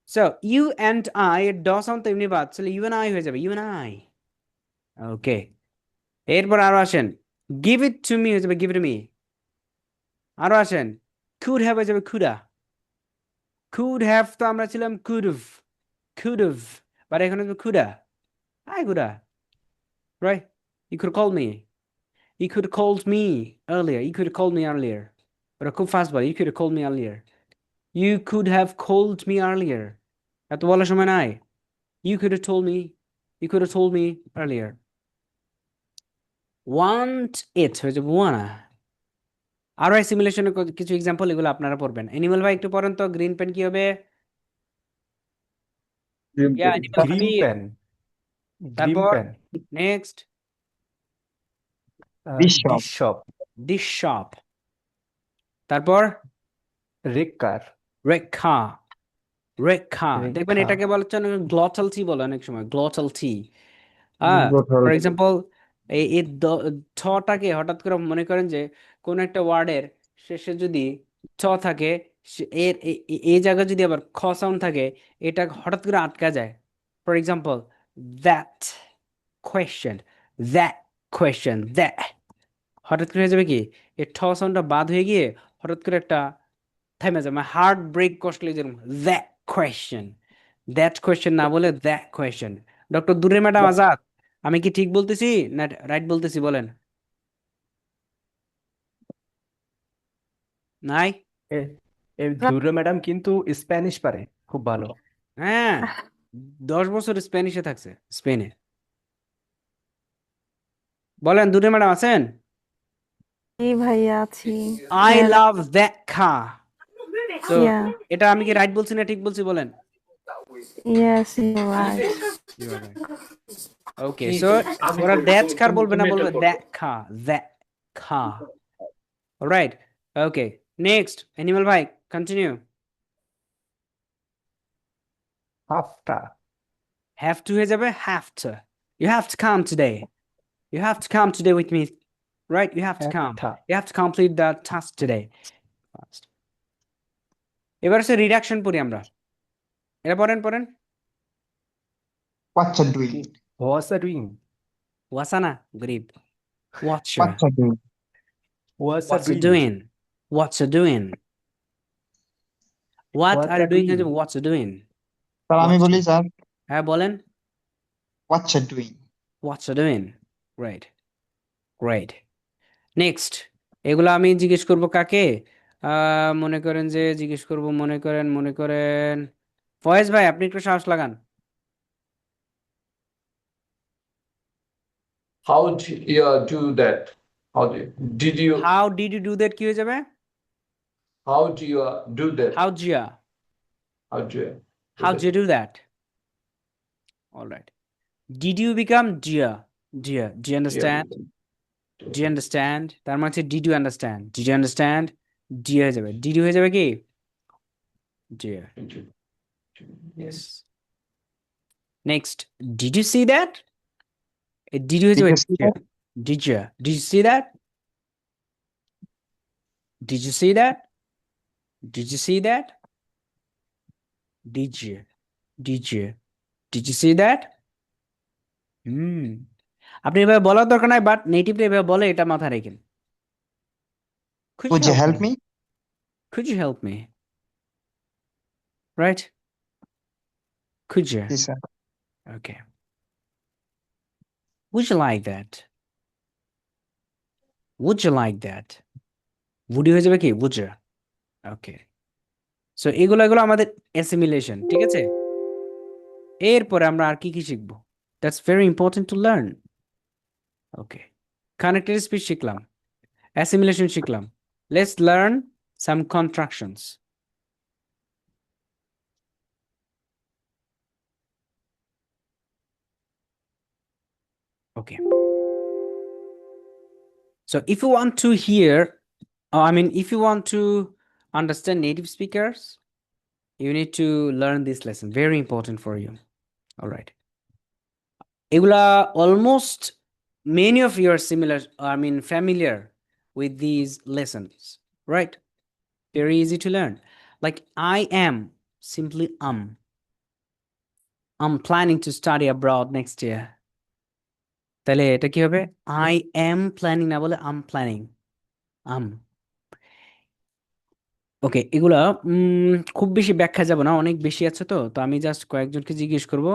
So you and I, এর ড সাউন্ড তো এমনি বাদ, তাহলে ইউ অ্যান্ড আই হয়ে যাবে, ইউ অ্যান্ড আই। ওকে, এরপর আরো আসেন, গিভ ইট টু মি হয়ে যাবে গিভ ইট মি। আরো আসেন, কুড হ্যাভ হয়ে যাবে কুডা, কুড হ্যাভ তো আমরা ছিলাম কুডভ, কুডভ, বাট এখানে হবে coulda, hi coulda, right? You could call me, you could have called me earlier, you could have called me earlier, ওটা খুব ফাস্ট বলে, you could have called me earlier, you could have called me earlier, এত বলার সময় নাই, you could have told me, you could have told me earlier. Want it হয়ে যাবে wanna। আরো অ্যাসিমিলেশনের কিছু এক্সাম্পল, এগুলো আপনারা পড়বেন। অ্যানিমাল ভাই একটু পড়েন তো, গ্রিন পেন কি হবে? Yeah animal grim Habib. Pan, grim তারপর pan, next, bishop. Dish shop, dish shop. তারপর রেকার, রেখা, রেখা। দেখবেন রেখা, এটাকে বলা হচ্ছে গ্লটাল টি বলে অনেক সময়, গ্লটাল টি। ফর এক্সাম্পল, এই ঠটাকে হঠাৎ করে মনে করেন যে কোন একটা ওয়ার্ডের শেষে যদি ঠ থাকে, এর এই জায়গায় যদি আবার খ সাউন্ড থাকে, এটা হঠাৎ করে আটকা যায়। For example, that question, that question, that, হঠাৎ করে হয়ে যাবে কি, এই ঠ সাউন্ডটা বাদ হয়ে গিয়ে হঠাৎ করে একটা থেমে যায়, মানে হার্ট ব্রেক কষলে যেরকম, দ্যাট কোয়েশ্চেন, দ্যাট কোয়েশ্চেন না বলে দ্যাট কোয়েশ্চেন। ডক্টর দুরে ম্যাডাম আজাদ, আমি কি ঠিক বলতেছি না রাইট বলতেছি বলেন? নাই? দুর্রে ম্যাডাম কিন্তু স্প্যানিশ পারে খুব ভালো। হ্যাঁ, 10 বছর স্প্যানিশে থাকছে, স্পেনে। বলেন দুরে ম্যাডাম আছেন? এই ভাইয়া আছি। আই হ্যাঁ, লাভ দ্যাট খা। তো yeah, এটা আমি কি রাইট বলছি না ঠিক বলছি বলেন? yes, you're right. Okay, so ওরা দ্যাট খার বলবে না, বলবে দ্যাট খা, দ্যাট খা। অলরাইট, ওকে, নেক্সট অ্যানিমাল ভাই কন্টিনিউ। হাফটা, হ্যাভ টু হয়ে যাবে have to, you have to come today, you have to come today with me, right? You have to come, একটা, you have to complete the task today. এবার হচ্ছে reduction পড়ি আমরা, এটা পড়েন পড়েন। What you doing? What's that doing? ওয়াসানা গরিব What watcha you doing? What's that what's you doing? doing what's you doing what What are you that doing doing? what's you doing sir আমি what's বলি you sir হ্যাঁ বলেন what you doing? what's you doing great great next এগুলো আমি জিজ্ঞেস করব কাকে মনে করেন যে জিজ্ঞেস করব মনে করেন ফয়েজ ভাই আপনি একটু সাহস লাগান How do you do that? Did you how did you do that কি হয়ে যাবে how do you do that? How জিয়া How do you how do do that alright did you become dear dear do you understand do you understand তার মানে হচ্ছে did you understand did you understand dear হয়ে যাবে did you হয়ে যাবে কি dear yes next did you see that did you হয়ে Did যাবে you see that? Did you see that? Did you see that? Did you see that? Did you? Did you? Did you see that? আপনি এভাবে বলার দরকার নাই but natively এভাবে বলে এটা মাথায় রাখেন Could you help me? Could you help me? Right? Could you? G sir Okay. Would you like that? Would you like that? Would you হয়ে যাবে কি? Would you? Okay. So এগুলো আমাদের assimilation, ঠিক আছে? এরপরে আমরা আর কি কি শিখবো? That's very important to learn. Okay. Connected speech শিখলাম। Assimilation শিখলাম। Let's learn some contractions. Okay. So if you want to hear, if you want to understand native speakers, you need to learn this lesson. Very important for you. All right. Egula almost many of you are familiar with these lessons, right? Very easy to learn. Like I am simply I'm planning to study abroad next year. তাহলে এটা কি হবে? I am planning না বলে I'm planning. ওকে এগুলা খুব বেশি ব্যাখ্যা যাব না অনেক বেশি আছে তো তো আমি জাস্ট কয়েকজনকে জিজ্ঞেস করব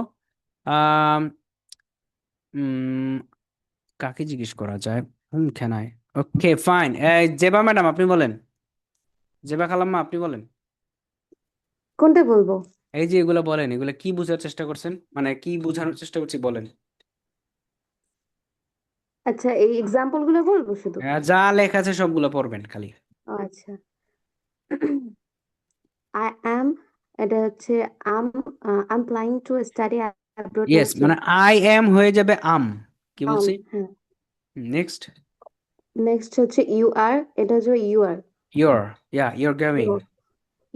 আম, উম, কাকে জিজ্ঞেস করা যায় can I okay fine Zeba madam আপনি বলেন জেবা খালাম্মা আপনি বলেন কোনটা বলবো? এই যে এগুলো বলেন এগুলো কি বোঝার চেষ্টা করছেন মানে কি বোঝানোর চেষ্টা করছি বলেন আচ্ছা, এই এক্সাম্পল গুলো বলবো শুধু? যা লেখা আছে সবগুলো পড়বেন খালি আচ্ছা, আই অ্যাম, এটা হচ্ছে am planning to study abroad yes next মানে আই এম হয়ে যাবে কি বলছি হ্যাঁ। নেক্সট নেক্সট হচ্ছে ইউ আর, এটা হচ্ছে you're going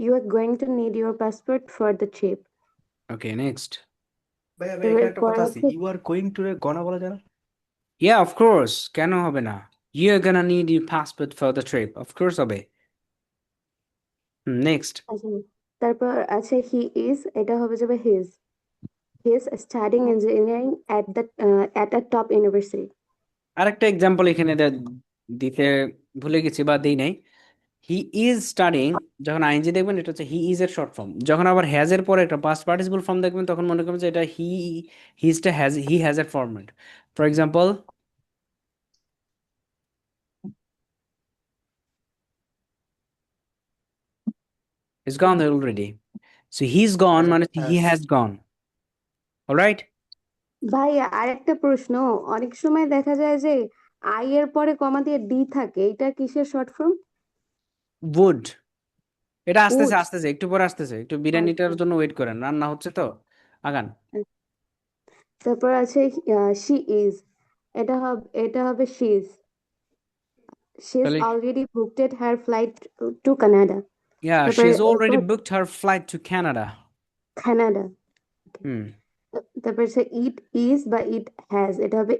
you are going to need your passport for the trip. okay next ভাইয়া এখানে একটা কথা আছে ইউ আর গোয়িং টু রে গনা বলা যায় না Yeah, of course. কেন হবে না? You're gonna need your passport for the trip. Of course হবে। Next. আচ্ছা, তারপর আছে হি ইজ, এটা হবে যাবে his studying engineering at a top university. আরেকটা এক্সাম্পল এখানে দিতে ভুলে গেছি বা দেই নাই। হি ইজ স্টাডিং যখন আইএনজি দেখবেন এটা হচ্ছে হি ইজ এর শর্ট ফর্ম যখন আবার হ্যাজ এর পরে একটা পাস্ট পার্টিসিপল ফর্ম দেখবেন তখন মনে করবেন যে এটা হি হ্যাজ এর format for example He's gone there already. So he's gone মানে he has gone. All right? ভাই আরেকটা প্রশ্ন, অনেক সময় দেখা যায় যে আই এর পরে কমা দিয়ে ডি থাকে, এটা কিসের শর্ট ফর্ম? Would. এটা Would. আসতেছে একটু পরে আসতেছে একটু বিরিয়ানিটার জন্য ওয়েট করেন রান্না হচ্ছে তো আগান তারপর আছে শি ইজ, এটা হবে শি ইজ তাহলে already booked her flight to Canada. yeah তারপরে she's already booked her flight to Canada Canada. Hmm তারপর আছে ইট ইজ বা ইট হ্যাজ, এটা হবে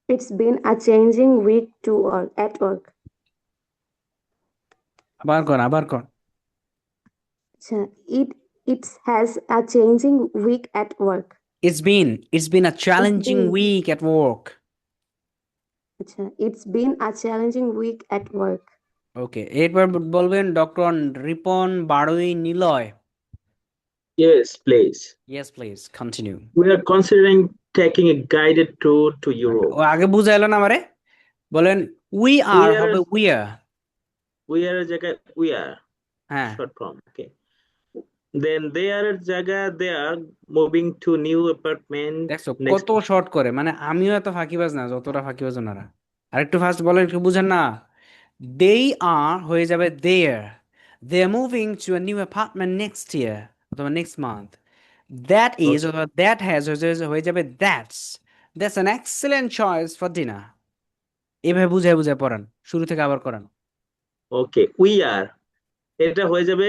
it's been a changing week to work at work. আবার কর আচ্ছা, it has a changing week at work. It's been a challenging been- week at work. আচ্ছা, it's been a challenging week at work. ওকে, এরপর বলবেন doctor Ripon Barui Niloy. Yes, please. Yes, please, continue. We are considering taking a guided tour to Europe. ও আগে বুঝাইলো না আমারে, বলেন we are হবে we are। We are জায়গা we are হ্যাঁ, short form. Okay. Then they are জায়গা they are moving to new apartment দেখছো next. কত শর্ট করে, মানে আমিও এত ফাঁকিবাজ না যতটা ফাঁকিবাজ ওনারা। আরেকটু ফাস্ট বলেন, একটু বুঝেন না। they are হয়ে যাবে there, they are moving to a new apartment next year অথবা next month। that is অথবা that has হয়ে যাবে that's an excellent choice for dinner। এভাবে বুঝায় বুঝায় পড়ান, শুরু থেকে আবার করান। Okay, we are এটা হয়ে যাবে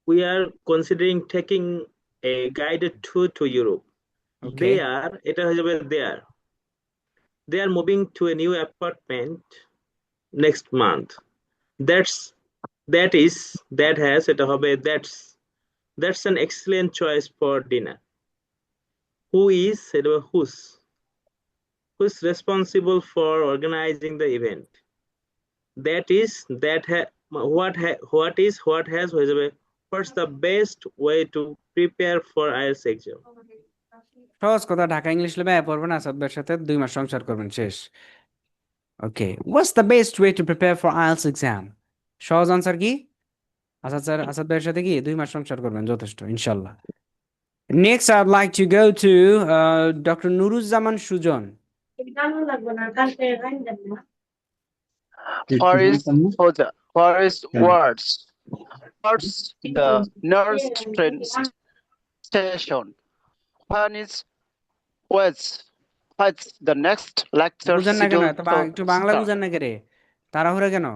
we are considering taking a guided tour to Europe. Okay. They are এটা হয়ে যাবে they are moving to a new apartment next month. That has এটা হবে that's an excellent choice for dinner. Who is এটা হবে who's responsible for organizing the event? What has হয়ে যাবে what's the best way to prepare for IELTS exam? সহজ কথা, Dhaka English লেবে পড়বেন, আসাদ ভাইয়ের সাথে 2 মাস সংসার করবেন, শেষ। ওকে, what's the best way to prepare for IELTS exam? সহজ আনসার কি? আসাদ ভাইয়ের সাথে কি 2 মাস সংসার করবেন, যথেষ্ট ইনশাআল্লাহ। Next I'd like to go to doctor Nuruzzaman Sujon. Forest words. What's the nearest train station? When is what's the next lecture বুঝেন না কেন? scheduled to একটু বাংলা start? বুঝেন না কেরে, তাড়াহুড়া কেন?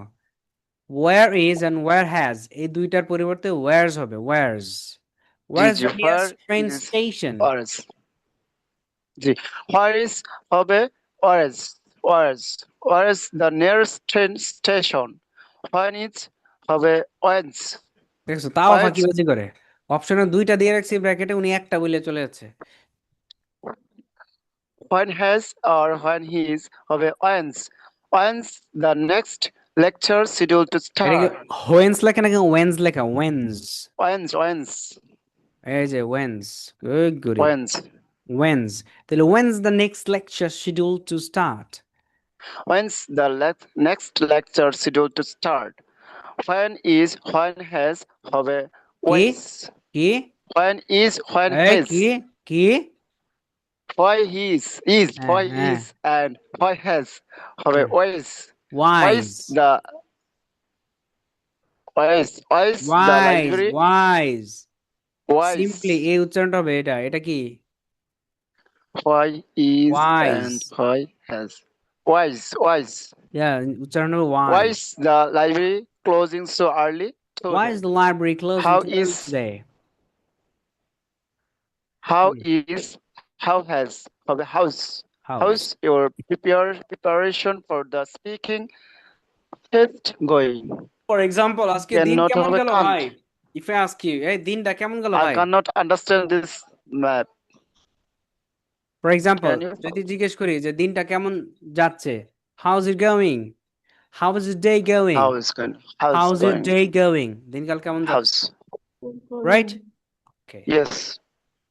where is and where has এই দুইটার পরিবর্তে where's হবে, where's G, the nearest train is station? where's G, where is হবে where's the nearest train station? When is হবে when's দেখছো, তাও Where's- ফাঁকিবাজি করে। অপশনে 2টা দিয়ে রাখছি ব্র্যাকেটে, উনি একটা বলে চলে যাচ্ছে। when has or when he is হবে when's the next lecture scheduled to এটা কি start? when's লেখা নাকি when's লেখা? when's, when's এই যে when's, good good, when's, তাহলে when's the next lecture scheduled to start? when's the next lecture scheduled to start? When has হবে when's কি when এই has কি why is why হ্যাঁ। is and why has হবে why's wise the library wise why's simply এই উচ্চারণটা হবে এটা কি? why is Wise. and why has why's উচ্চারণ হবে wise. why is the library closing so early today? Why is the library closing How so early is- today? how has হবে how's your preparation for the speaking test going? For example, আজকে দিন Cannot কেমন হবে গেল can't. ভাই? If I ask you, এই দিনটা কেমন গেল I ভাই? cannot understand this map. For example, Can you- যদি জিজ্ঞেস করি যে দিনটা কেমন যাচ্ছে, how's it going? How is the day going? How's your day going? দিনকাল কেমন যাচ্ছে? How's Right? Okay. yes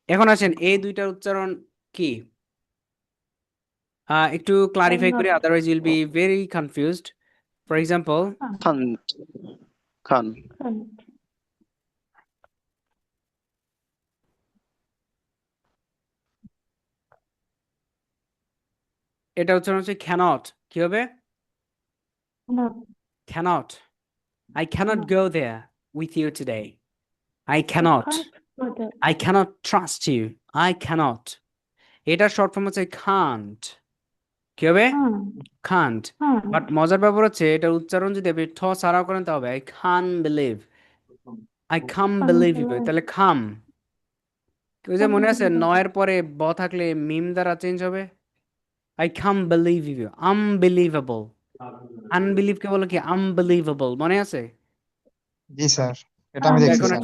এখন আসেন এই দুইটার উচ্চারণ কি? একটু ক্লারিফাই করি, otherwise you'll be very confused. For example, can এটা উচ্চারণ হচ্ছে cannot, কি হবে? Cannot. I cannot go there with you today. I cannot trust you. I cannot. এটার শর্ট ফর্ম হচ্ছে can't. কি হবে? can't. বাট মজার ব্যাপার হচ্ছে এটার উচ্চারণ যদি আপনি ঠ ছাড়াও করেন তাহলে I can't believe. I can't believe you. তাহলে খাম, ওই যে মনে আছে নয়ের পরে ব থাকলে মিম দ্বারা চেঞ্জ হবে। I can't believe you. Unbelievable. Unbelieve কে বলে কি? Unbelievable, মনে আছে? জি স্যার। এটা আমি তো দেখছি এখন স্যার।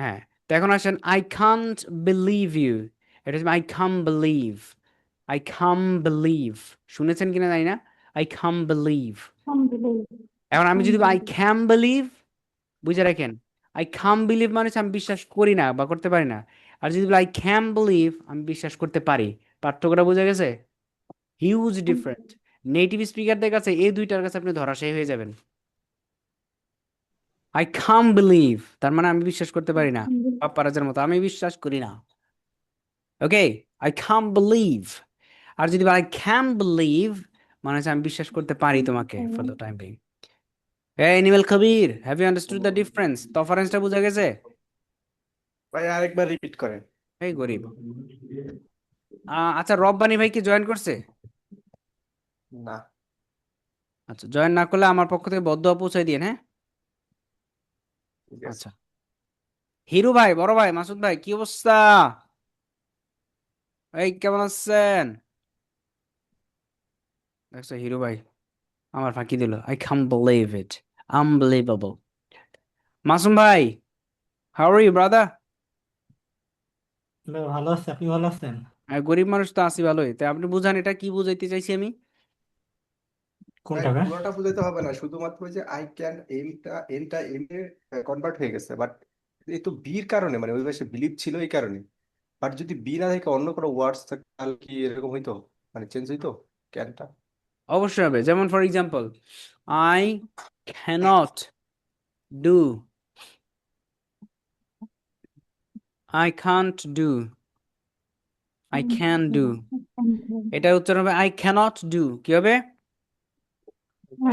হ্যাঁ, তো এখন আসেন I can't believe you, এটা হচ্ছে I can't believe, শুনেছেন কিনা জানি না, I can't believe। এখন আমি যদি I can believe, বুঝে রাখেন, I can't believe মানে হচ্ছে আমি বিশ্বাস করি না বা করতে পারি না, আর যদি বলি I can believe আমি বিশ্বাস করতে পারি। পার্থক্যটা বোঝা গেছে? Huge different. নেটিভ স্পিকারদের কাছে এই দুইটার কাছে আপনি ধরাশায়ী হয়ে যাবেন। I can't believe তার মানে আমি বিশ্বাস করতে পারি না, পাপ্পারাজের মতো আমি বিশ্বাস করি না। ওকে, I can't believe। আর যদি I can believe মানে হচ্ছে আমি বিশ্বাস করতে পারি তোমাকে for the time being। Hey Animal Khabir, have you understood the difference? ডিফারেন্সটা বোঝা গেছে? ভাই আরেকবার রিপিট করেন। এই গরিব। আচ্ছা, রব্বানি ভাই কি জয়েন করছে? না। আচ্ছা, জয়েন না করলে আমার পক্ষ থেকে বদদোয়া পৌঁছাই দিন, হ্যাঁ? ঠিক আছে। আচ্ছা, হিরু ভাই, বড় ভাই, মাসুদ ভাই, কি অবস্থা? এই কেমন আছেন? দেখছো হিরু ভাই আমার ফাঁকি দিল। I can't believe it, unbelievable। Masum ভাই, how are you brother? Hello, ভালো আছি। আপনি ভালো আছেন? গরিব মানুষ তো আছি ভালোই, তাই আপনি বুঝান এটা কি বুঝাইতে চাইছি আমি? ভাই কোনটা ভাই? পুরোটা বুঝাইতে হবে না, শুধুমাত্র ওই যে আই ক্যান এনটা এম এ কনভার্ট হয়ে গেছে, বাট এই তো বির কারণে, মানে ওই পাশে বিলিভ ছিল এই কারণে। বাট যদি বি না থেকে অন্য কোনো ওয়ার্ডস থাকে তাহলে কি এরকম হইতো, মানে চেঞ্জ হইতো ক্যানটা? অবশ্যই হবে। যেমন for example, I cannot do, I can't do, I can do। এটা উচ্চারণ হবে I cannot do। কি হবে?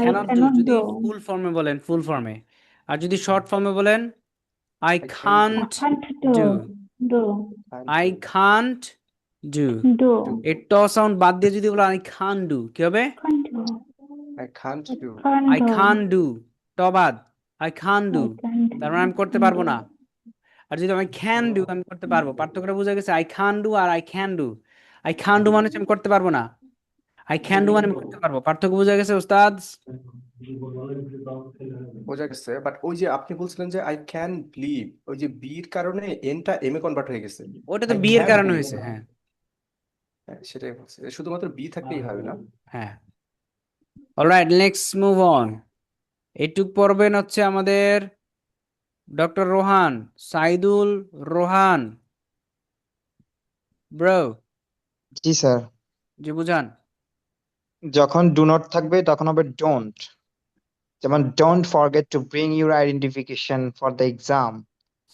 cannot do যদি ফুল ফর্মে বলেন, ফুল ফর্মে। আর যদি শর্ট ফর্মে বলেন I can't do, I can't do। এই ট সাউন্ড বাদ দিয়ে যদি বলো I can't do, কি হবে? I can't do. I can't do, ট বাদ, I can't do, তার মানে আমি করতে পারবো না। আর যদি আমি can do আমি করতে পারবো। পার্থক্যটা বোঝা গেছে? I can't do R I can do। I can't do মানে হচ্ছে আমি করতে পারবো না, I can do মানে আমি করতে পারবো। পার্থক্য বোঝা গেছে ওস্তাদ? বোঝা গেছে, বাট ওই যে আপনি বলছিলেন যে আই ক্যান বিলিভ, ওই যে বির কারণে এনটা এম এ কনভার্ট হয়ে গেছে। ওটা তো আই বিয়ের ক্যান কারণে বিলিভ, হয়েছে। হ্যাঁ সেটাই বলছি, শুধুমাত্র বি থাকলেই হবে না। হ্যাঁ, অলরাইট, নেক্সট মুভ অন। এইটুক পড়বেন হচ্ছে আমাদের ডক্টর রোহান, সাইদুল রোহান ব্রো। জি স্যার। জি বুঝান। যখন ডু নট থাকবে তখন হবে ডোন্ট। যেমন don't forget to bring your identification for the exam.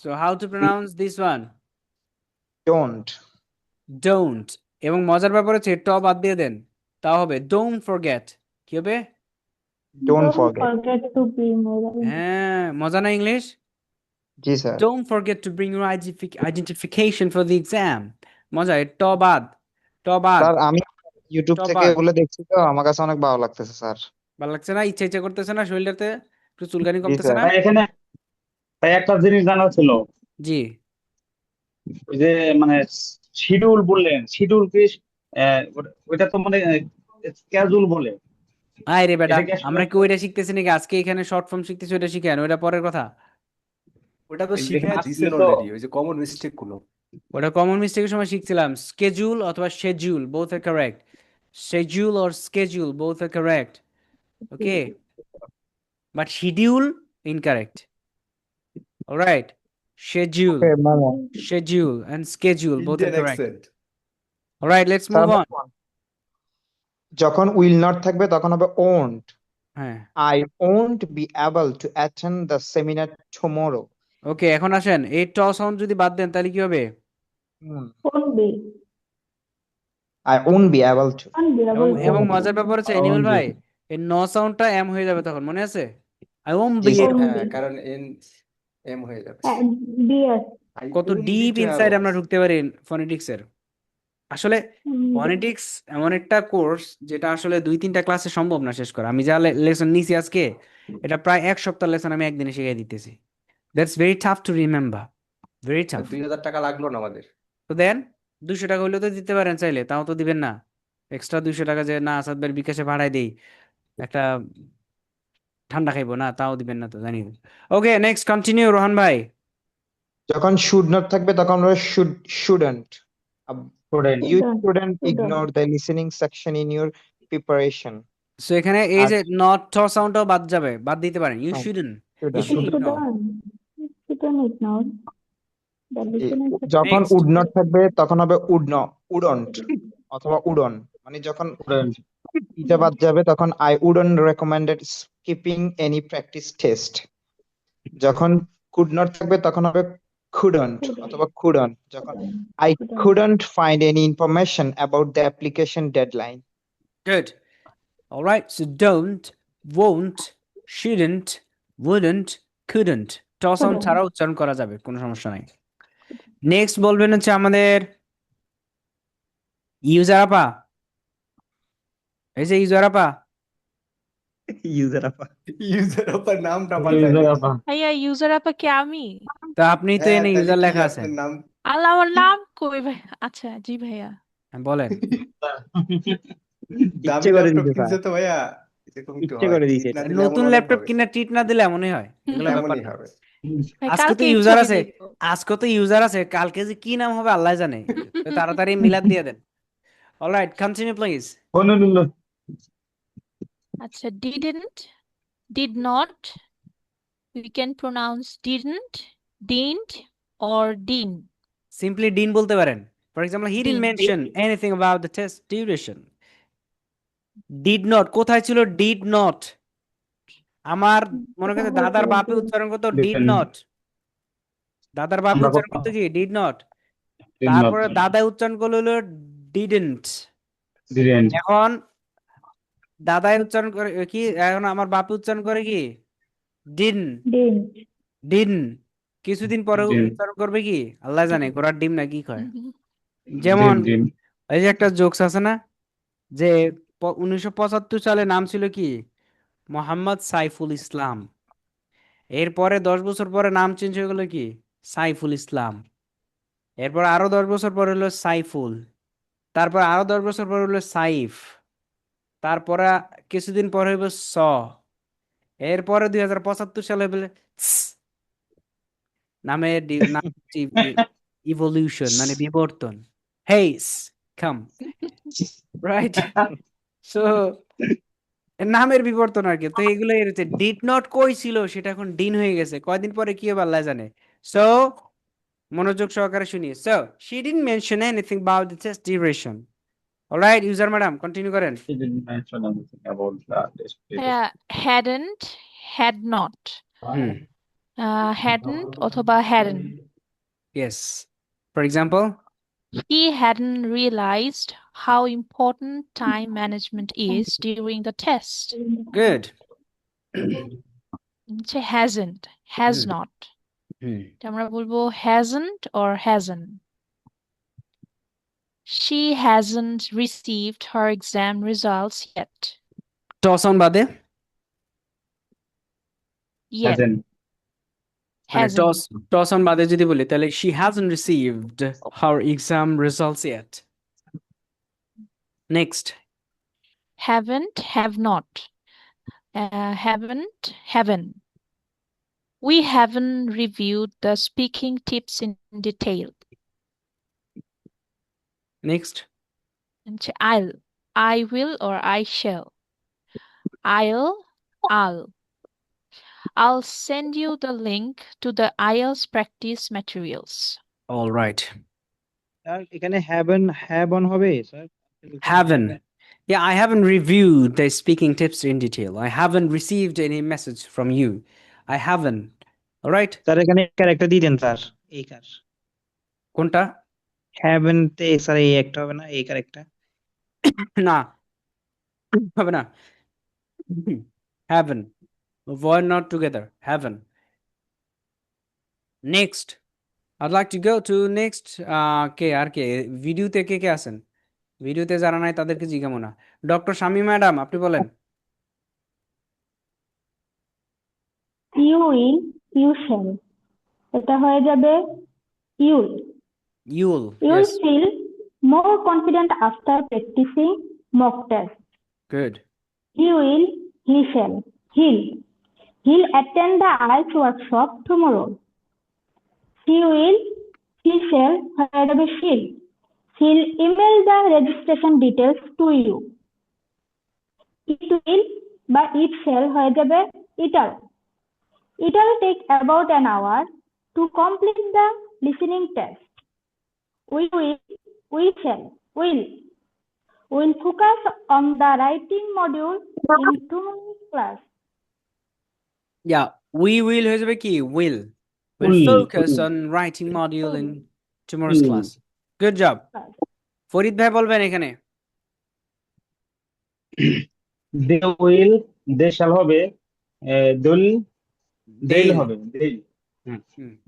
So how to pronounce this one? Don't. Don't. এবং মজার ব্যাপার হচ্ছে ট বাদ দিয়ে দেন, তাও হবে ডোন্ট ফরগেট। কি হবে? Don't forget. হ্যাঁ, মজা না English? G sir. Don't forget to bring your identification for the exam। মজা, এর ট বাদ, ট বাদ, স্যার আমি ইউটিউব ট থেকে বাদ। এগুলো দেখছি তো আমার কাছে অনেক ভালো লাগতেছে স্যার। ভালো লাগছে না? ইচ্ছা ইচ্ছা করতেছে না? শরীরটাতে একটু চুলকানি জি কমতেছে স্যার। না? ভাই এখানে ভাই একটা জিনিস জানার ছিল, জি। ওই যে মানে শিডিউল বললেন, শিডিউল কি ওইটা তো মানে ক্যাজুয়াল বলে, আয় রে বেটা, এটা কি আসলে আমরা কি ওইটা শিখতেছি নাকি? আজকে এখানে শর্ট ফর্ম শিখতেছি, ওইটা শিখেন, ওইটা পরের কথা। ওটা তো শিখে এখানে দিছেন তো অলরেডি, ওই যে কমন মিস্টেক গুলো। ওটা কমন মিস্টেকের সময় শিখছিলাম। স্কেজুল অথবা schedule, both are correct। schedule or schedule, both are correct। Okay, but schedule incorrect। All right, schedule, ওকে মামা। schedule and schedule, both are Indian correct। Accent. All right, let's sir move on। যখন will not থাকবে তখন হবে won't. হ্যাঁ, I won't be able to attend the seminar tomorrow. ওকে, এখন আসেন এই ট সাউন্ড যদি বাদ দেন তাহলে কি হবে? I won't be able to. এবং মজার ব্যাপার হচ্ছে অ্যানিমেল ভাই, এই ন সাউন্ডটা এম হয়ে যাবে তখন, মনে আছে? আই ওন্ট জি বি। স্যার। হ্যাঁ, কারণ এন এম হয়ে যাবে। আই কত won't be deep to inside able. আমরা ঢুকতে পারি ফনেটিক্স এর। আসলে ফনেটিক্স এমন একটা কোর্স যেটা আসলে 2-3টা ক্লাসে সম্ভব না শেষ করা। আমি যা লেসন নিছি আজকে, এটা প্রায় 1 সপ্তাহ লেসন আমি একদিনে শিখিয়ে দিতেছি। That's very tough to remember, very tough. 2000 টাকা লাগলো না আমাদের। তো দেন 200 টাকা হইলেও তো দিতে পারেন চাইলে, তাও তো দিবেন না। এক্সট্রা 200 টাকা যে না আসাদ ভাইয়ের বিকাশে ভাড়ায় দেই, একটা ঠান্ডা খাইবো না, তাও দিবেন না তো জানি। ওকে, নেক্সট কন্টিনিউ রোহান ভাই। যখন should not থাকবে তখন আমরা shouldn't. Student. You Shouldn't. shouldn't Shouldn't. ignore the listening section in your preparation. So এখানে এই আর যে নট ট সাউন্ডটাও বাদ যাবে, বাদ দিতে পারেন। ইউ হ্যাঁ, shouldn't, you shouldn't. Should ignore. Shouldn't ignore the listening section. যখন নেক্সট would not থাকবে তখন হবে wouldn't অথবা wouldn't, মানে যখন Student. এটা বাদ যাবে তখন I wouldn't recommended skipping any practice test. যখন could not থাকবে তখন হবে couldn't অথবা couldn't, যখন I couldn't find any information about the application deadline. Good. Alright, so don't, won't, shouldn't, wouldn't, couldn't ট সাউন্ড ছাড়া উচ্চারণ করা যাবে, কোনো সমস্যা নাই। নেক্সট বলবেন হচ্ছে আমাদের ইউজার আপা। এই যে ইউজার আপা, ইউজার আপা ইউজার অপার নামটা User পাল্টাই apa? ভাইয়া ইউজার আপা কি আমি? তো আপনি তো হ্যাঁ এনে তাহলে ইউজার কি লেখা আছে, আপনার নাম? আল্লাহ, আমার নাম কই ভাই? আচ্ছা জি ভাইয়া। বলেন। দামি ইচ্ছে করে ল্যাপটপ দিতে কিনছে স্যার, তো ভাইয়া, এরকম একটু ইচ্ছে হয়, করে ট্রিট দিতে না এটা। দিলে এমন নতুন অনেক ল্যাপটপ হবে, কিনা ট্রিট না দিলে এমনই হয়, এগুলো ব্যাপার এমনই না। হবে। ভাই আজকে তো কালকেই ইউজার ছবি আছে, দিব। আজকে তো ইউজার আছে, কালকে যে কি নাম হবে আল্লাহ জানে। তো তাড়াতাড়ি মিলাদ দিয়ে দেন। Alright, continue please. Oh no no no. আচ্ছা, didn't, did not, we can pronounce didn't, didn't or didn't. Simply dean বলতে পারেন। For example, he didn't Didn't. Mention anything about the test duration. Did not কোথায় ছিল? Did not. আমার মনে করেন দাদার বাপে উচ্চারণ করতো ডিড Didn't. নট, দাদার বাপে আমরা উচ্চারণ করতাম। করতো কি? Did not. Did not. তারপরে দাদা উচ্চারণ করলো হলো ডিডেন্ট। Didn't. এখন দাদাই উচ্চারণ করে কি, এখন আমার বাপে উচ্চারণ করে কি? Dean, Didn't. ডিন। কিছুদিন পরে Didn't. উচ্চারণ করবে কি আল্লাহ জানে, ঘোড়ার ডিম না কি কয়। যেমন Didn't. এই যে একটা জোকস আছে না, যে 1975 সালে নাম ছিল কি? মোহাম্মদ সাইফুল ইসলাম। এরপরে 10 বছর পরে নাম চেঞ্জ হয়ে গেল কি? সাইফুল ইসলাম। এরপর আরো 10 বছর পরে হলো সাইফুল। তারপর আরো 10 বছর পরে হলো সাইফ। তারপরে কিছুদিন পরে হইব স। এরপরে 2075 সালে হবে নামের ইভলিউশন, মানে বিবর্তন। হেইস কাম, রাইট? সো নামের বিবর্তন আর কি। তো এগুলো হচ্ছে ডিড নট কই ছিল সেটা এখন ডিন হয়ে গেছে, কয়দিন পরে কি হবে আল্লাহ জানে। সো মনোযোগ সহকারে শুনি। So she didn't mention anything about the test duration. Alright, user madam continue করেন। He didn't mention anything about the test duration. ভাইয়া hadn't, had not, hmm, hadn't অথবা hadn't. Yes. For example, He hadn't realized how important time management is during the test. Good. Hasn't, has hmm not. হুম এটা আমরা বলবো hasn't or hasn't. She hasn't received her exam results yet. টসন বাদে Yet. Hasn't. মানে Hasn't. টসন বাদে যদি বলি তাহলে she hasn't received her exam results yet. Next, Haven't, have not. Haven't, haven't. We haven't reviewed the speaking tips in detail. Next, I'll, I will or I shall. I'll send you the link to the IELTS practice materials. Alright. Sir এখানে have on হবে sir? Haven't. Yeah, I haven't reviewed the speaking tips in detail. I haven't received any message from you. I haven't. All right? Sir এখানে character দিয়ে দেন sir, এই কার কোনটা? Haven তে sir এই একটা হবে না, এই ক্যারেক্টার। না, হবে না। Haven't. Word not together. Haven't. Next. I'd like to go to next. কে আর কে ভিডিওতে কে আছেন? ভিডিওতে যারা নাই তাদেরকে জিজ্ঞামো না। ডক্টর শামী ম্যাডাম আপনি বলেন। You will, you shall. এটা হয়ে যাবে you'll. You'll. You'll Yes. feel more confident after practicing mock test. Good. He will, he shall. He'll He'll attend the IELTS workshop tomorrow. She shall হয়ে যাবে she'll. She'll email the registration details to you. It will বা it shall হয়ে যাবে it'll. It'll take about an hour to complete the listening test. We shall, will focus on the writing module in tomorrow's class. Yeah, we will হয়ে যাবে কি will focus on writing module in tomorrow's class. Good job. Farid ভাই বলবেন এখানে they will they shall হবে they'll হবে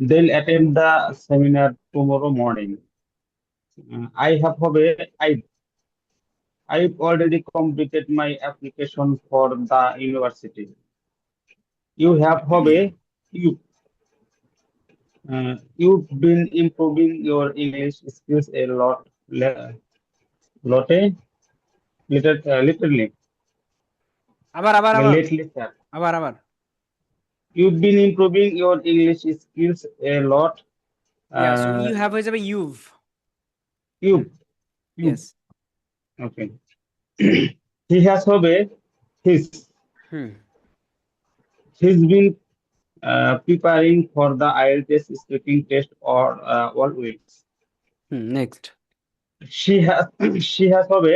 they'll attend the seminar tomorrow morning. I have হবে I've already completed my application for the university. You have হবে you've been improving your English skills a lot literally আবার lately sir. আবার You've been improving your English skills a lot. Yeah, so you have হয়ে যাবে you've. Yes. Okay. He has হবে his. He's been preparing for the IELTS speaking test or all weeks. Next. She has হবে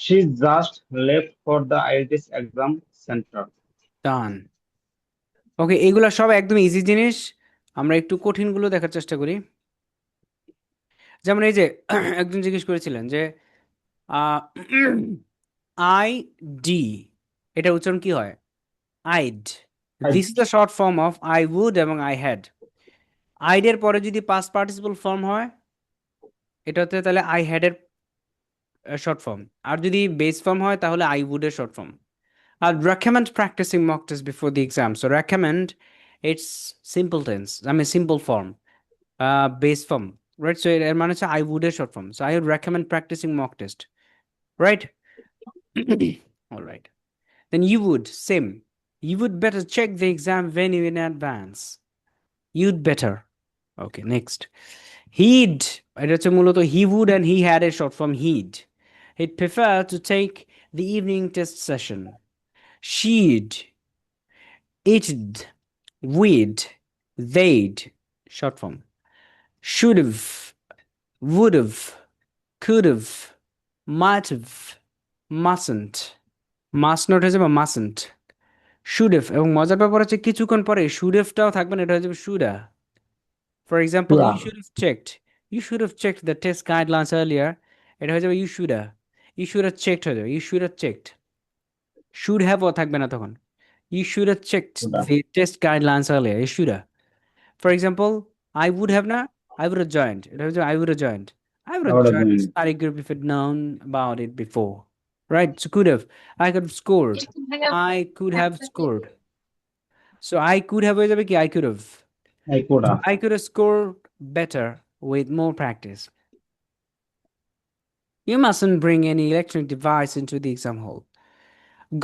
she's just left for the IELTS exam center. Done. ওকে এগুলা সব একদম easy জিনিস আমরা একটু কঠিনগুলো দেখার চেষ্টা করি যেমন এই যে একজন জিজ্ঞেস করেছিলেন যে আই ডি এটা উচ্চারণ কি হয় I'd this is the short form of I would এবং আই হ্যাড আইড এর পরে যদি পাস্ট পার্টিসিপল ফর্ম হয় এটা হচ্ছে তাহলে আই হ্যাড এর শর্ট ফর্ম আর যদি বেস ফর্ম হয় তাহলে আই উড এর short form I'd recommend practicing mock test before the exam. So recommend, it's simple tense. I mean simple form, base form, right? So I would a short form. So I would recommend practicing mock test, right? All right. Then you would same. You would better check the exam venue in advance. You'd better. Okay. Next, he'd. He would and he had a short form. He'd prefer to take the evening test session. She'd, it'd, we'd, they'd, short form. Should've, would've, could've, might've, mustn't. Must not হয়ে যাবে mustn't. Should've এবং মজার ব্যাপার হচ্ছে কিছুক্ষণ পরে should'veটাও থাকবে না এটা হয়ে যাবে shoulda. For example, you should have checked the test guidelines earlier. এটা হয়ে যাবে you should have checked হয়ে যাবে you should have checked. Should have ও থাকবে না তখন you should have checked the test guidelines earlier you should have. For example, I would have I would have joined I would have joined the study group if I'd known about it before, right? So could have, I could have scored, I could have scored. So I could have হয়ে যাবে কি I could have scored better with more practice. You mustn't bring any electronic device into the exam hall.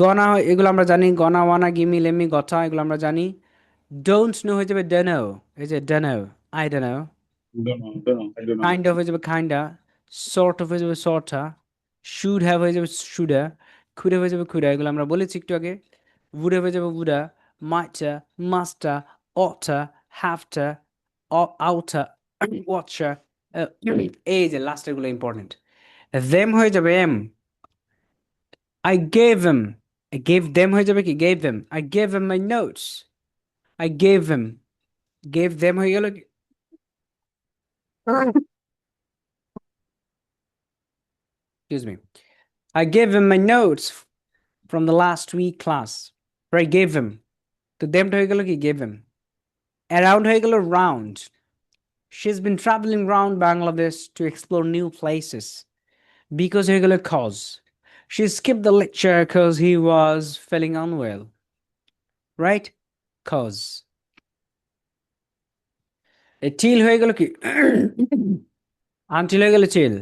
গনা এগুলো আমরা জানি গনা ওয়ানা gimme lemme গটা এগুলো আমরা জানি ডোন্ট নো হয়ে যাবে ডনো এই যে ডনো আই ডনো কাইন্ড অফ হয়ে যাবে কাইন্ডা সর্ট অফ হয়ে যাবে সর্টা শুড হ্যাভ হয়ে যাবে শুডা কুড হয়ে যাবে কুডা এগুলো আমরা বলেছি একটু আগে উড হয়ে যাবে উডা মাইটা মাস্টা অটা হ্যাভটা আউটা ওয়াচা এই যে লাস্ট এগুলো ইম্পর্টেন্ট দেম হয়ে যাবে এম I gave them হয়ে যাবে কি gave them I gave them my notes I gave them হয়ে গেল কি excuse me I gave them my notes from the last week class or I gave them তো them হয়ে গেল কি gave them around হয়ে গেল round she's been traveling around Bangladesh to explore new places because হয়ে গেল cause she skipped the lecture because he was feeling unwell. Right? Cause. Till হয়ে গেল কি until হয়ে গেল till.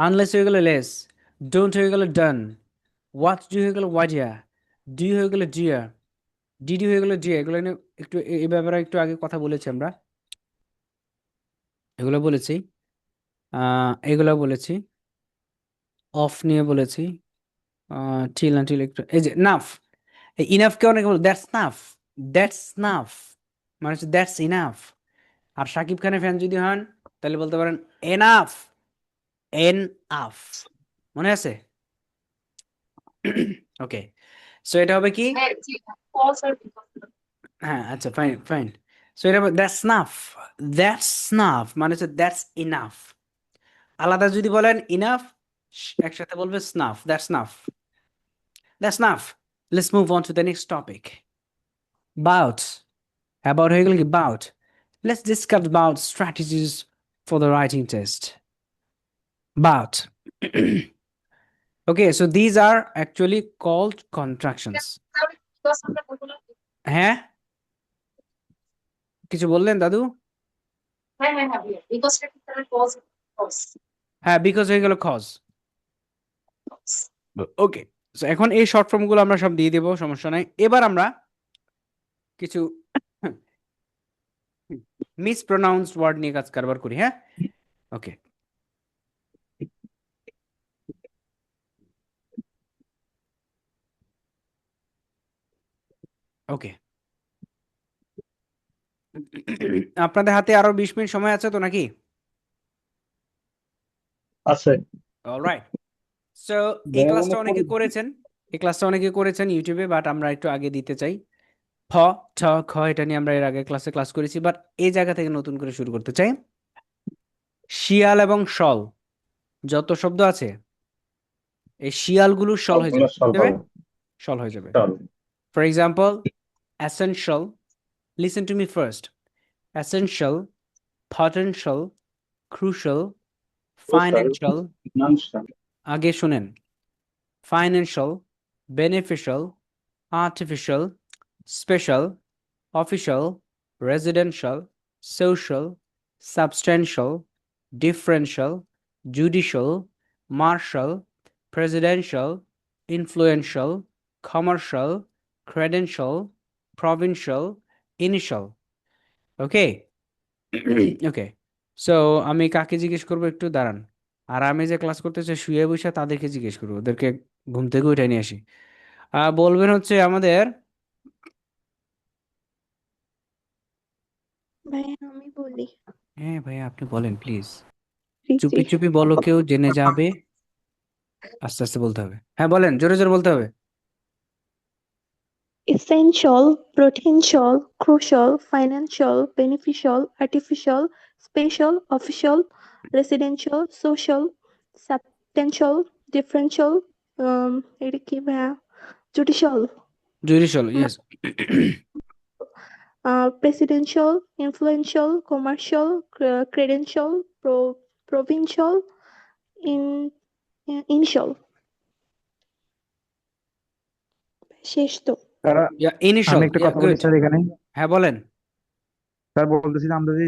Unless হয়ে গেল less. Don't হয়ে গেল done. What do হয়ে গেল what yeah. Do হয়ে গেল dear. ডিডি হয়ে গেল জি, এগুলো নিয়ে একটু এই ব্যাপারে একটু আগে কথা বলেছি আমরা, এগুলো বলেছি, এগুলো বলেছি, অফ নিয়ে বলেছি, টিল আনটিল একটু, এই যে নাফ, এই ইনাফকে অনেকে বলে দ্যাটস নাফ, মানে হচ্ছে দ্যাটস ইনাফ। আর শাকিব খানের ফ্যান যদি হন তাহলে বলতে পারেন এনাফ, এনআফ, মনে আছে? ওকে, সো এটা হবে কি? হ্যাঁ, আচ্ছা, ফাইন ফাইন। সো এটা দ্যাটস নাফ মানে হচ্ছে দ্যাটস ইনাফ। আলাদা যদি বলেন ইনাফ, একসাথে বলবে snuff, that's nuff, that's nuff. Let's move on to the next topic. Bout, about হয়ে গেল কি bout. Let's discuss about strategies for the writing test. But okay, so these are actually called contractions. হ্যাঁ, কিছু বললেন দাদু? হ্যাঁ, because হয়ে গেল কজ। ওকে, সো এখন এই শর্ট ফর্ম গুলো আমরা সব দিয়ে দেবো, সমস্যা নাই। এবার আমরা কিছু মিসপ্রোনাউন্সড ওয়ার্ড নিয়ে কাজ কারবার করি। হ্যাঁ, ওকে, ওকে। আপনাদের হাতে আরো 20 মিনিট সময় আছে তো নাকি? আছে। অলরাইট, সো এই ক্লাসটা অনেকে করেছেন, ইউটিউবে, বাট আমরা একটু আগে দিতে চাই। ফ, ছ, খ এটা নিয়ে আমরা এর আগে ক্লাস করেছি, বাট এই জায়গা থেকে নতুন করে শুরু করতে চাই। শিয়াল এবং শল, যত শব্দ আছে এই শিয়ালগুলো শল হয়ে যাবে, শল হয়ে যাবে। For example, essential, listen to me first, essential, potential, crucial, financial, আগে শুনেন, financial, beneficial, artificial, special, official, residential, social, substantial, differential, judicial, martial, presidential, influential, commercial, credential, provincial, initial. Okay? Okay. So আমি কাকে জিজ্ঞেস করবো একটু দাঁড়ান, আর আমি যে ক্লাস করতেছে শুয়ে বসে তাদেরকে জিজ্ঞেস করবো, ওদেরকে ঘুম থেকে উঠে নিয়ে আসি। বলবেন হচ্ছে আমাদের, ভাইয়া আমি বলি। হ্যাঁ ভাইয়া আপনি বলেন প্লিজ, জি চুপি চুপি বলো, কেউ জেনে যাবে, আস্তে আস্তে বলতে হবে। হ্যাঁ বলেন, জোরে জোরে বলতে হবে। essential, potential, crucial, financial, beneficial, artificial, special, official, residential, social, substantial, differential, এটা কি ভাইয়া? judicial, judicial, yes. presidential, influential, commercial, credential, provincial, initial. শেষ তো। ইনিশিয়াল, আমি একটা কথা বলি স্যার এখানে। হ্যাঁ বলেন। স্যার বলতেছি আমরা যে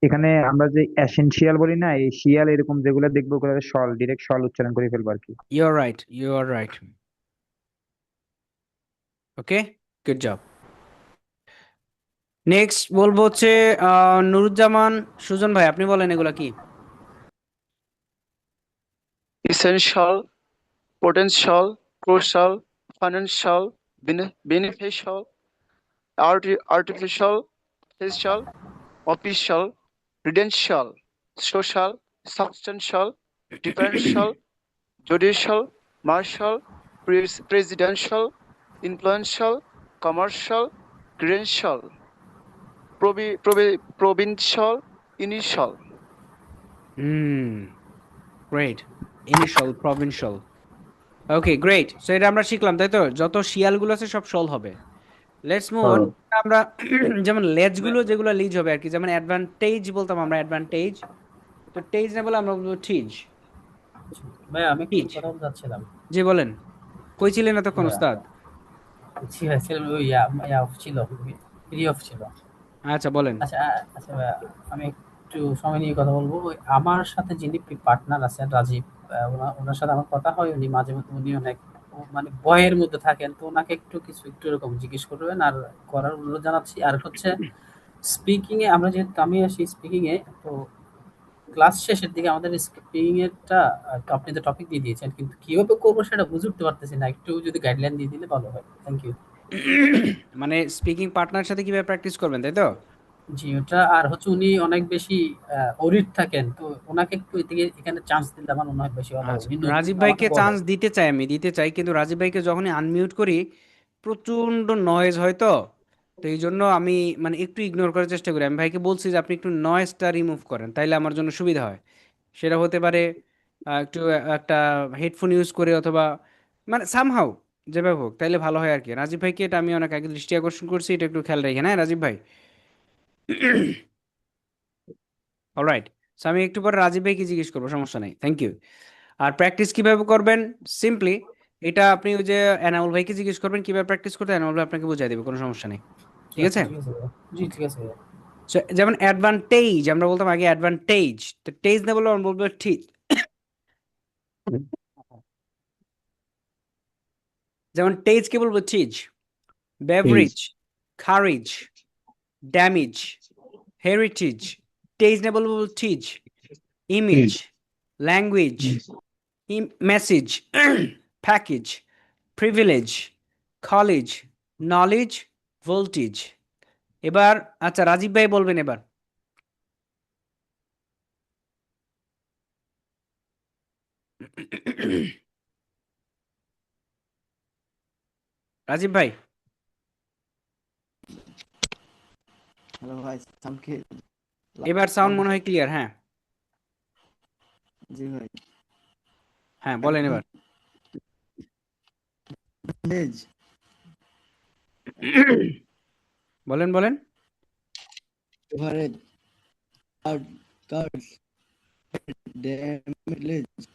এখানে আমরা যে এসেনশিয়াল বলি না, এই শিয়াল এরকম যেগুলো দেখবো ওগুলো শল, ডিরেক্ট শল উচ্চারণ করে ফেলবো আর কি। You are right. Okay, good job. Next বলবো হচ্ছে নুরুজ্জামান সুজন ভাই, আপনি বলেন এগুলা কি? essential, potential, crucial, financial, beneficial, artificial, official, official, credential, social, substantial, differential, judicial, martial, presidential, influential, commercial, credential, provincial, initial. Great, initial, provincial. Okay great, so এটা আমরা শিখলাম তাই তো, যত শিয়ালগুলো আছে সব শল হবে। Let's move on. আমরা যেমন লেজগুলো যেগুলো লিজ হবে আর কি, যেমন অ্যাডভান্টেজ বলতাম আমরা, অ্যাডভান্টেজ, তো টেজ না বলে আমরা বলবো টিজ। ভাই আমি কি কথা বলতে চাচ্ছিলাম? জি বলেন, কই ছিলেন এতক্ষণ ওস্তাদ? ছিলাম ওই অফ ছিল, ফ্রি অফ ছিল। আচ্ছা বলেন। আচ্ছা আচ্ছা ভাইয়া, আমি একটু সময় নিয়ে কথা বলবো। আমার সাথে যিনি পার্টনার আছেন রাজীব, ওনার সাথে আমার কথা হয়, উনি মাঝে মধ্যে উনি অনেক মানে ভয়ের মধ্যে থাকেন, তো ওনাকে একটু এরকম জিজ্ঞেস করবেন আর করার অনুরোধ জানাচ্ছি। আর হচ্ছে স্পিকিং এ আমরা যেহেতু আমি আসি স্পিকিং এ, তো ক্লাস শেষের দিকে আমাদের স্পিকিং এরটা আপনি তো টপিক দিয়ে দিয়েছেন, কিন্তু কিভাবে করবো সেটা বুঝে উঠতে পারতেছি না, একটু যদি গাইডলাইন দিয়ে দিলে ভালো হয়। Thank you. মানে স্পিকিং পার্টনার সাথে কিভাবে প্র্যাকটিস করবেন, তাই তো? জি, ওটা। আর হচ্ছে উনি অনেক বেশি অরিড থাকেন, তো ওনাকে একটু এখানে চান্স দিলে আমার মনে হয় বেশি ভালো হবে। আচ্ছা, উনি নতুন, রাজীব আমাকে ভাইকে বলে। চান্স দিতে চাই, কিন্তু রাজীব ভাইকে যখনই আনমিউট করি প্রচন্ড নয়েজ হয়, তো তো এই জন্য আমি মানে একটু ইগনোর করার চেষ্টা করি। আমি ভাইকে বলছি যে আপনি একটু নয়েজটা রিমুভ করেন, তাইলে আমার জন্য সুবিধা হয়। সেটা হতে পারে একটু একটা হেডফোন ইউজ করে, অথবা মানে সামহাউ যেভাবে হোক, তাইলে ভালো হয় আর কি। রাজীব ভাইকে এটা আমি অনেক আগে দৃষ্টি আকর্ষণ করছি, এটা একটু খেয়াল রাখেন, হ্যাঁ রাজীব ভাই? অলরাইট, সো আমি একটু পরে রাজীব ভাইকে জিজ্ঞেস করবো, সমস্যা নেই, থ্যাংক ইউ। আর প্র্যাকটিস কিভাবে করবেন, সিম্পলি এটা আপনি ওই যে এনামুল ভাইকে জিজ্ঞেস করবেন কিভাবে প্র্যাকটিস করতে, এনামুল ভাই আপনাকে বুঝাই দেবে, কোনো সমস্যা নেই, ঠিক আচ্ছা, আছে? ঠিক আছে ভাইয়া। জি, ঠিক আছে ভাইয়া। So, যেমন অ্যাডভান্টেজ আমরা বলতাম আগে, অ্যাডভান্টেজ, তো টেজ না বলবো, আমরা বলবো ঠিক। যেমন টেজ কে বলবো চিজ, বেভারেজ, খারিজ, ড্যামেজ, হেরিটেজ। টেজ না বলবো cheese, image, language, message, package, privilege, college, knowledge, voltage. এবার আচ্ছা রাজীব ভাই বলবেন এবার। রাজীব ভাই, হ্যালো ভাই, সাউন্ড কি? এবার সাউন্ড মনে হয় ক্লিয়ার, হ্যাঁ জি ভাই। হ্যাঁ বলেন এবার। অ্যাডভান্টেজ, বলেন বলেন। Average, cards, damage,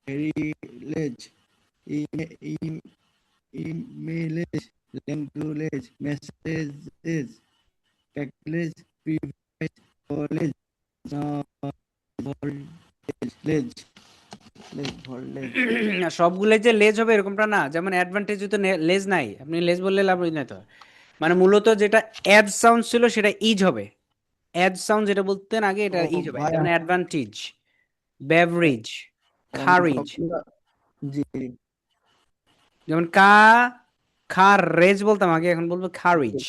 heritage, image, language, messages, package, privilege, college, voltage, সবগুলো যে লেজ হবে এরকমটা না, যেমন অ্যাডভান্টেজ তো লেজ নাই, আপনি লেজ বললে লাভ নাই তো। মানে মূলত যেটা অ্যাড সাউন্ড ছিল সেটা ইজ হবে, অ্যাড সাউন্ড যেটা বলতেন আগে এটা ও ইজ হবে। ভাই, যেমন অ্যাডভান্টেজ, বেভারেজ, খারিজ। জি যেমন খারেজ বলতাম আগে, এখন বলবো খারিজ।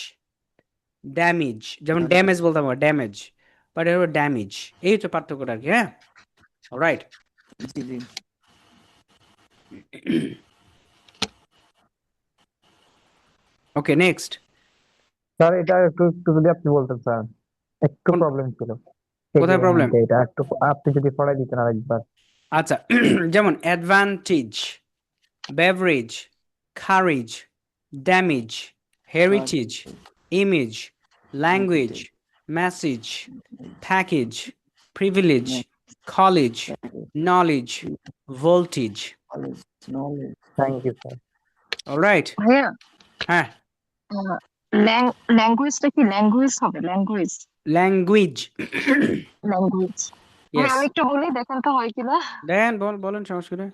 ড্যামেজ, যেমন ড্যামেজ বলতাম আগে, ড্যামেজ, বাট এটা ড্যামেজ। এই হচ্ছে পার্থক্যটা আর কি, হ্যাঁ রাইট। জি জি। ওকে, নেক্সট। স্যার এটা একটু একটু যদি আপনি বলতেন স্যার, একটু প্রবলেম ছিল। কোথায় প্রবলেম? এটা একটু আপনি যদি পড়াই দিতেন আরেকবার। আচ্ছা, যেমন অ্যাডভান্টেজ, বেভারেজ, খারিজ, damage, heritage, image, language, message, package, privilege, college, knowledge, voltage. Thank you sir. Alright, ভাইয়া, হ্যাঁ ল্যাঙ্গুয়েজটা কি ল্যাঙ্গুয়েজ হবে? Language language, language yes. আমি একটু বলি, দেখেন তো হয় কিনা। দেন বলেন, সমস্যা নেই।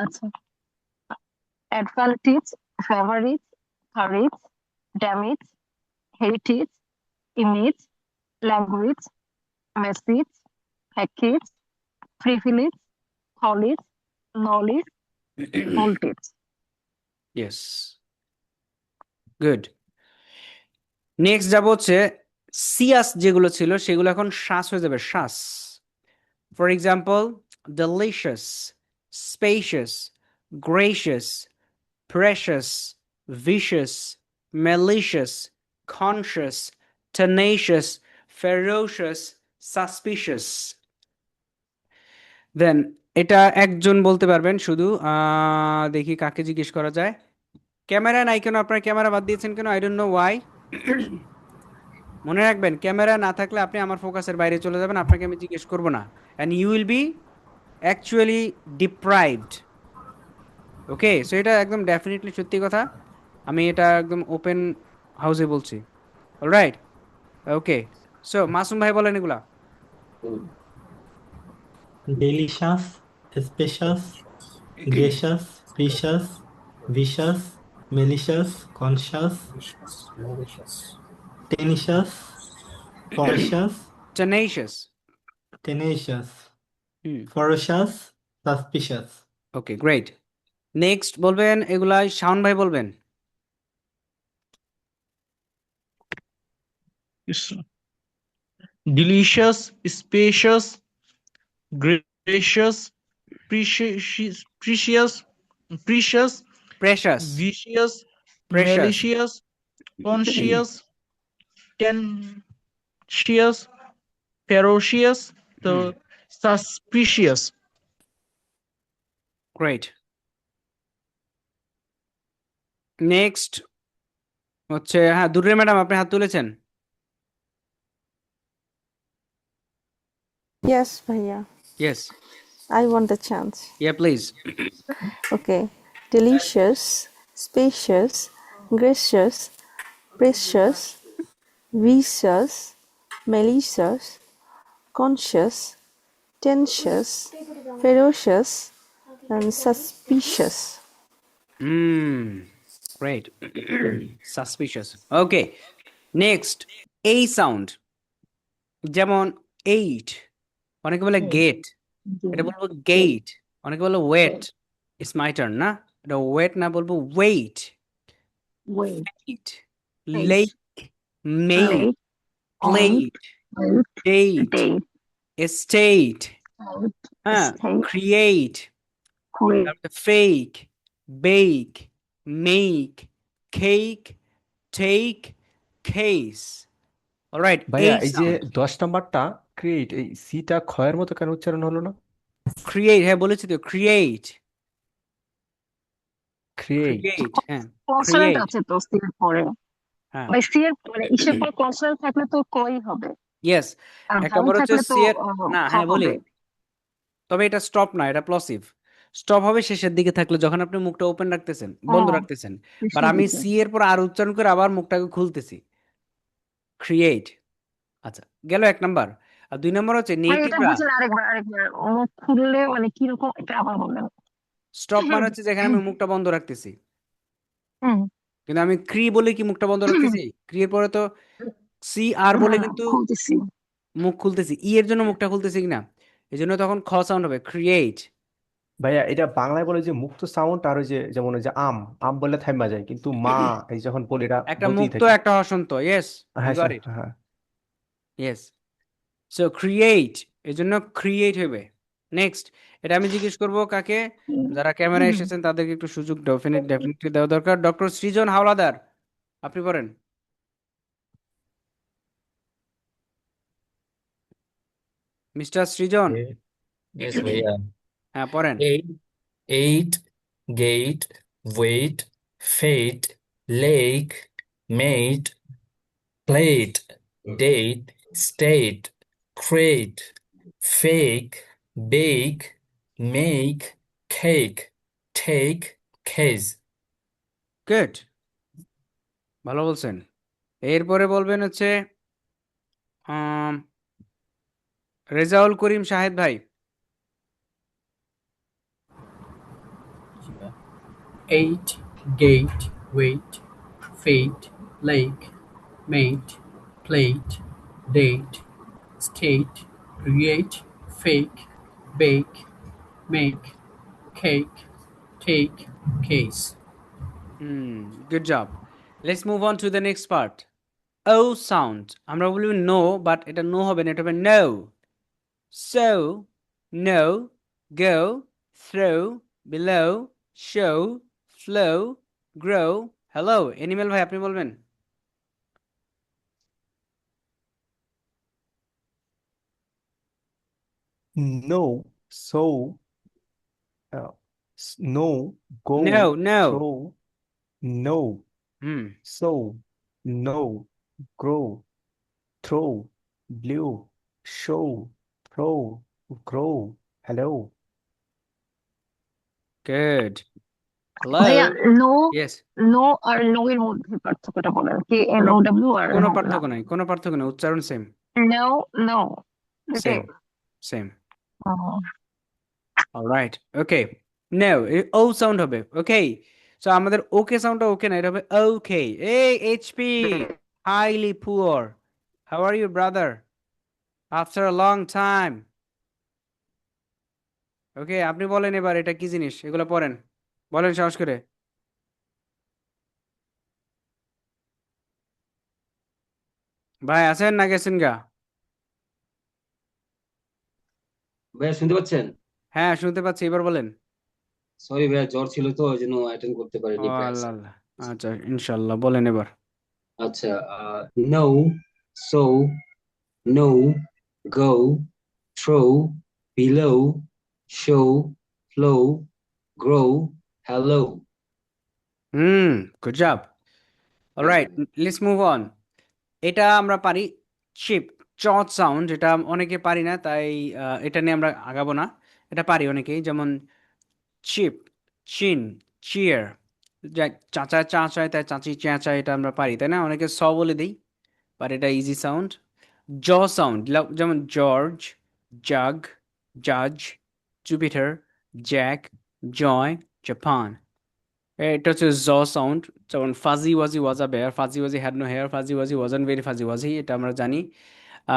আচ্ছা, অ্যাডভান্টেজ, ফেভারিট, খারিজ, damage, heritage, image, language, message, package, privilege, college, knowledge, voltage. Yes, good. Next যাব হচ্ছে সিয়াস, যেগুলো ছিল সেগুলো এখন শ্বাস হয়ে যাবে, শ্বাস। For example, delicious, spacious, gracious, precious, vicious, malicious, conscious, tenacious, ferocious, suspicious. দেন এটা একজন বলতে পারবেন শুধু, দেখি কাকে জিজ্ঞেস করা যায়। ক্যামেরা নাই কেন? আপনার ক্যামেরা বাদ দিয়েছেন কেন? I don't know Y. মনে রাখবেন, ক্যামেরা না থাকলে আপনি আমার ফোকাসের বাইরে চলে যাবেন, আপনাকে আমি জিজ্ঞেস করব না, and you will be actually deprived. Okay, so এটা একদম ডেফিনেটলি সত্যি কথা, আমি এটা একদম ওপেন হাউসে বলছি। অলরাইট, ওকে, সো মাসুম ভাই বলেন এগুলা। delicious, spacious, gracious, precious, vicious, malicious, conscious, malicious, tenacious, ferocious, Tenacious. tenacious, হুম ferocious, suspicious. Okay great next বলবেন এগুলাই শাওন ভাই বলবেন Yes, sir. Delicious, spacious, gracious, precious, precious, precious, precious vicious, precious malicious, conscious, tenacious, ferocious, তো suspicious. Great next হচ্ছে হ্যাঁ দুর্রে madam আপনি হাত তুলেছেন Yes, Bhaiya. Yes I want the chance. Yeah please Okay. Delicious, spacious, gracious, precious, vicious, malicious, conscious, tenacious, ferocious, and suspicious. Great suspicious okay next এই sound যেমন eight অনেকে বলে gate এটা বলবো গেট অনেকে বলে ওয়েট ইটস মাই টার্ন না এটা ওয়েট না বলবো wait fate lake make plate date estate হ্যাঁ create fake bake make cake take case alright ভাইয়া এই এই যে সাউন্ড 10 নাম্বারটা ক্রিয়েট এই সিটা ক্ষয়ের মতো কেন উচ্চারণ হলো না ক্রিয়েট হ্যাঁ বলেছি তো ক্রিয়েট ক্রিয়েট ক্রিয়েট হ্যাঁ কনসোনেন্ট ক্রিয়েট আছে তো সি এর পরে হ্যাঁ মানে সি এর মানে ইসের পরে কনসোনেন্ট থাকলে তো কই হবে ইয়েস আর একটা ভাওয়েল বড় হচ্ছে থাকলে তো সি এর না খ হ্যাঁ বলি হবে তবে এটা স্টপ না এটা প্লসিভ স্টপ হবে শেষের দিকে থাকলে যখন আপনি মুখটা ওপেন রাখতেছেন বন্ধ হ্যাঁ রাখতেছেন বাট শেষের আমি দিকে সি এর পর আর উচ্চারণ করে আবার মুখটাকে খুলতেছি ক্রিয়েট আচ্ছা গেল এক নাম্বার আর দুই নাম্বার হচ্ছে ভাই এটা নেটিভরা বুঝলেন আরেকবার মুখ খুললে মানে কিরকম এটা আবার বললেন স্টপ মানে হচ্ছে যেখানে আমি মুখটা বন্ধ রাখতেছি হুম কিন্তু আমি ক্রি বলে কি মুখটা বন্ধ রাখতেছি ক্রি এর পরে তো সি আর বলে কিন্তু খুলতেছি মুখ খুলতেছি ই এর জন্য মুখটা খুলতেছি কিনা এই জন্য তখন খ সাউন্ড হবে ক্রিয়েট ভাইয়া এটা বাংলায় বলে যে মুক্ত সাউন্ড আর ওই যে যেমন ওই যে আম আম বললে থাইমা যায় কিন্তু মা এই যখন বলি এটা একটা বলতেই মুক্ত থাকি একটা হসন্ত ইয়েস ইউ হ্যাঁ গট স্যার ইট হ্যাঁ ইয়েস সো ক্রিয়েট এই জন্য ক্রিয়েট হবে নেক্সট এটা আমি জিজ্ঞেস করব কাকে যারা ক্যামেরায় এসেছেন তাদেরকে একটু সুযোগ ডেফিনেটলি দেওয়া দরকার ডক্টর সৃজন হাওলাদার আপনি পড়েন মিস্টার সৃজন Yes, भैया. হ্যাঁ পড়েন Eight, gate, wait, fate, lake, mate, plate, date, state, crate, fake, bake, make, cake, take, case. Good ভালো বলছেন এরপরে বলবেন হচ্ছে রেজাউল করিম শাহেদ ভাই 8, gate, wait, fate, lake, mate, plate, date, state, create, fake, bake, make, cake, take, case. Good job. Let's move on to the next part. O sound. আমরা বলবো no, but এটা no হবে না, এটা হবে no. So, no, go, throw, below, show, flow, grow. Hello, Animal ভাই আপনি বলবেন? no so no go No. throw no so no grow throw blew show throw grow hello Good. Hello. ভাইয়া no Yes. No আর no এর মধ্যে পার্থক্যটা বলেন কি N O W R কোনো পার্থক্য নাই, কোনো পার্থক্য নাই, উচ্চারণ same. No no Same. Same. All right. Okay. No ও সাউন্ড হবে ওকে সো আমাদের ওকে সাউন্ডটা ওকে না এটা হবে ওকে এই HP highly poor how are you brother after a long time okay আপনি বলেন এবার এটা কি জিনিস এগুলো পড়েন বলেন সাহস করে ভাই আছেন না গেছেন গা ভাইয়া শুনতে পাচ্ছেন? হ্যাঁ শুনতে পাচ্ছি এবার বলেন সরি ভাইয়া, জ্বর ছিল তো ওই জন্য অ্যাটেন্ড করতে ও পারিনি ক্লাস। আল্লাহ আল্লাহ আচ্ছা ইনশাল্লাহ বলেন এবার আচ্ছা, no, so, no, go, throw, below, show, flow, grow, hello. Good job alright let's move on এটা আমরা পারি চিপ চট সাউন্ড এটা অনেকে পারি না তাই এটা নিয়ে আমরা আগাবো না এটা পারি অনেকেই যেমন চিপ চিন চিয়ার চাচা চা চায় তাই চাচি চেঁচা এটা আমরা পারি তাই না অনেকে স বলে দিই বাট এটা ইজি সাউন্ড জ সাউন্ড যেমন জর্জ জাগ জাজ জুপিটার জ্যাক জয় জাপান এটা হচ্ছে জ সাউন্ড যেমন fuzzy wuzzy was a bear fuzzy wuzzy had no hair fuzzy wuzzy wasn't very fuzzy wuzzy এটা আমরা জানি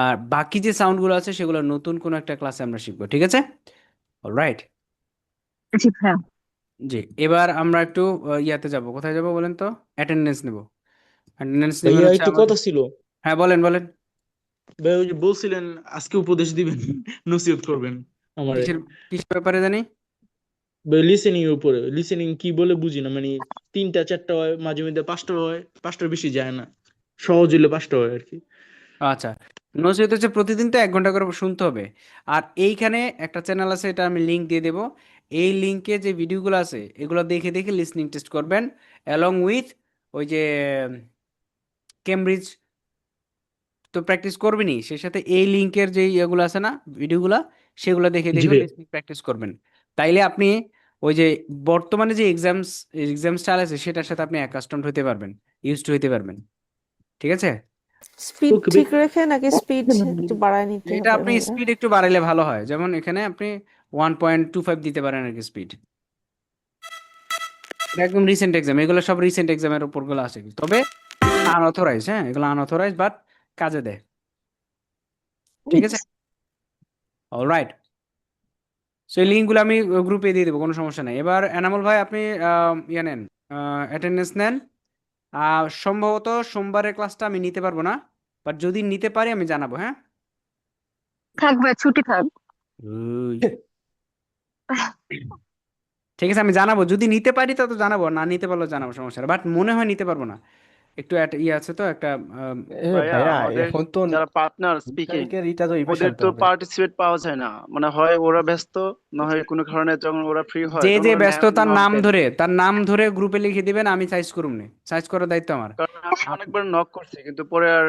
আর বাকি যে সাউন্ডগুলো আছে সেগুলো নতুন কোনো একটা ক্লাসে আমরা শিখবো ঠিক আছে অলরাইট জি ভাইয়া জি এবার আমরা একটু ইয়াতে যাব কোথায় যাব বলেন তো অ্যাটেন্ডেন্স নেব অ্যাটেন্ডেন্স নেবেন ভাইয়া হচ্ছে একটু আমাদের কথা ছিল। হ্যাঁ বলেন বলেন ভাই ওই যে বলছিলেন আজকে উপদেশ দিবেন, নসিহত করবেন আমারে। কিসের কিসের ব্যাপারে জানি লিসেনিং এর উপরে, লিসেনিং কি বলে বুঝি না, মানে 3টা 4টা হয়, মাঝে মধ্যে 5টা হয়, 5টার বেশি যায় না, সহজ হইলে 5টা হয় আর কি। আচ্ছা নসিহত হচ্ছে প্রতিদিন তো 1 ঘন্টা করে শুনতে হবে আর এইখানে একটা চ্যানেল আছে এটা আমি লিংক দিয়ে দেবো এই লিংকে যে ভিডিওগুলো আছে এগুলো দেখে দেখে লিসনিং টেস্ট করবেন অ্যালং উইথ ওই যে কেমব্রিজ তো প্র্যাকটিস করবেনই সেই সাথে এই লিংকের যে ইয়েগুলো আছে না ভিডিওগুলো সেগুলো দেখে জি দেখে ভাই। লিসনিং প্র্যাকটিস করবেন তাইলে আপনি ওই যে বর্তমানে যে এক্সাম স্টাইল আছে সেটার সাথে আপনি অ্যাকাস্টমড হতে পারবেন ইউজড হতে পারবেন ঠিক আছে স্পিড ওকে ভাই। ঠিক রেখে নাকি স্পিড একটু বাড়ায় নিতে এটা হবে আপনি ভাইয়া? স্পিড একটু বাড়াইলে ভালো হয় যেমন এখানে আপনি 1.25 দিতে পারেন আর কি স্পিড এটা একদম রিসেন্ট এক্সাম এগুলো সব রিসেন্ট এক্সামের উপর গুলো আছে তবে আনঅথরাইজ হ্যাঁ এগুলো আনঅথরাইজ বাট কাজে দেয় ঠিক আছে অলরাইট সো এই লিঙ্কগুলো আমি গ্রুপে দিয়ে দেবো কোনো সমস্যা নেই এবার এনামুল ভাই আপনি ইয়ে নেন অ্যাটেন্ডেন্স নেন সম্ভবত সোমবারের ক্লাসটা আমি নিতে পারবো না বাট যদি নিতে পারি আমি জানাবো হ্যাঁ থাকবে ছুটি থাক ওই। ঠিক আছে আমি জানাবো যদি নিতে পারি তা তো জানাবো না নিতে পারলেও জানাবো সমস্যা বাট মনে হয় নিতে পারবো না একটু ইয়ে আছে তো একটা ভাইয়া ভাইয়া আমাদের এখন তো যারা পার্টনার স্পিকিং তারিখের এটা তো ইভেন্ট ওদের আনতে তো হবে পার্টিসিপেট পাওয়া যায় না, মানে হয় ওরা ব্যস্ত, না হয় কোনো কারণে যখন ওরা ফ্রি হয় যে তখন যে ওরা ব্যস্ত তার নক নাম দেন। ধরে গ্রুপে লিখে দিবেন আমি সাইজ করুম নি সাইজ করার দায়িত্ব আমার কারণ আমি অনেকবার নক করছি কিন্তু পরে আর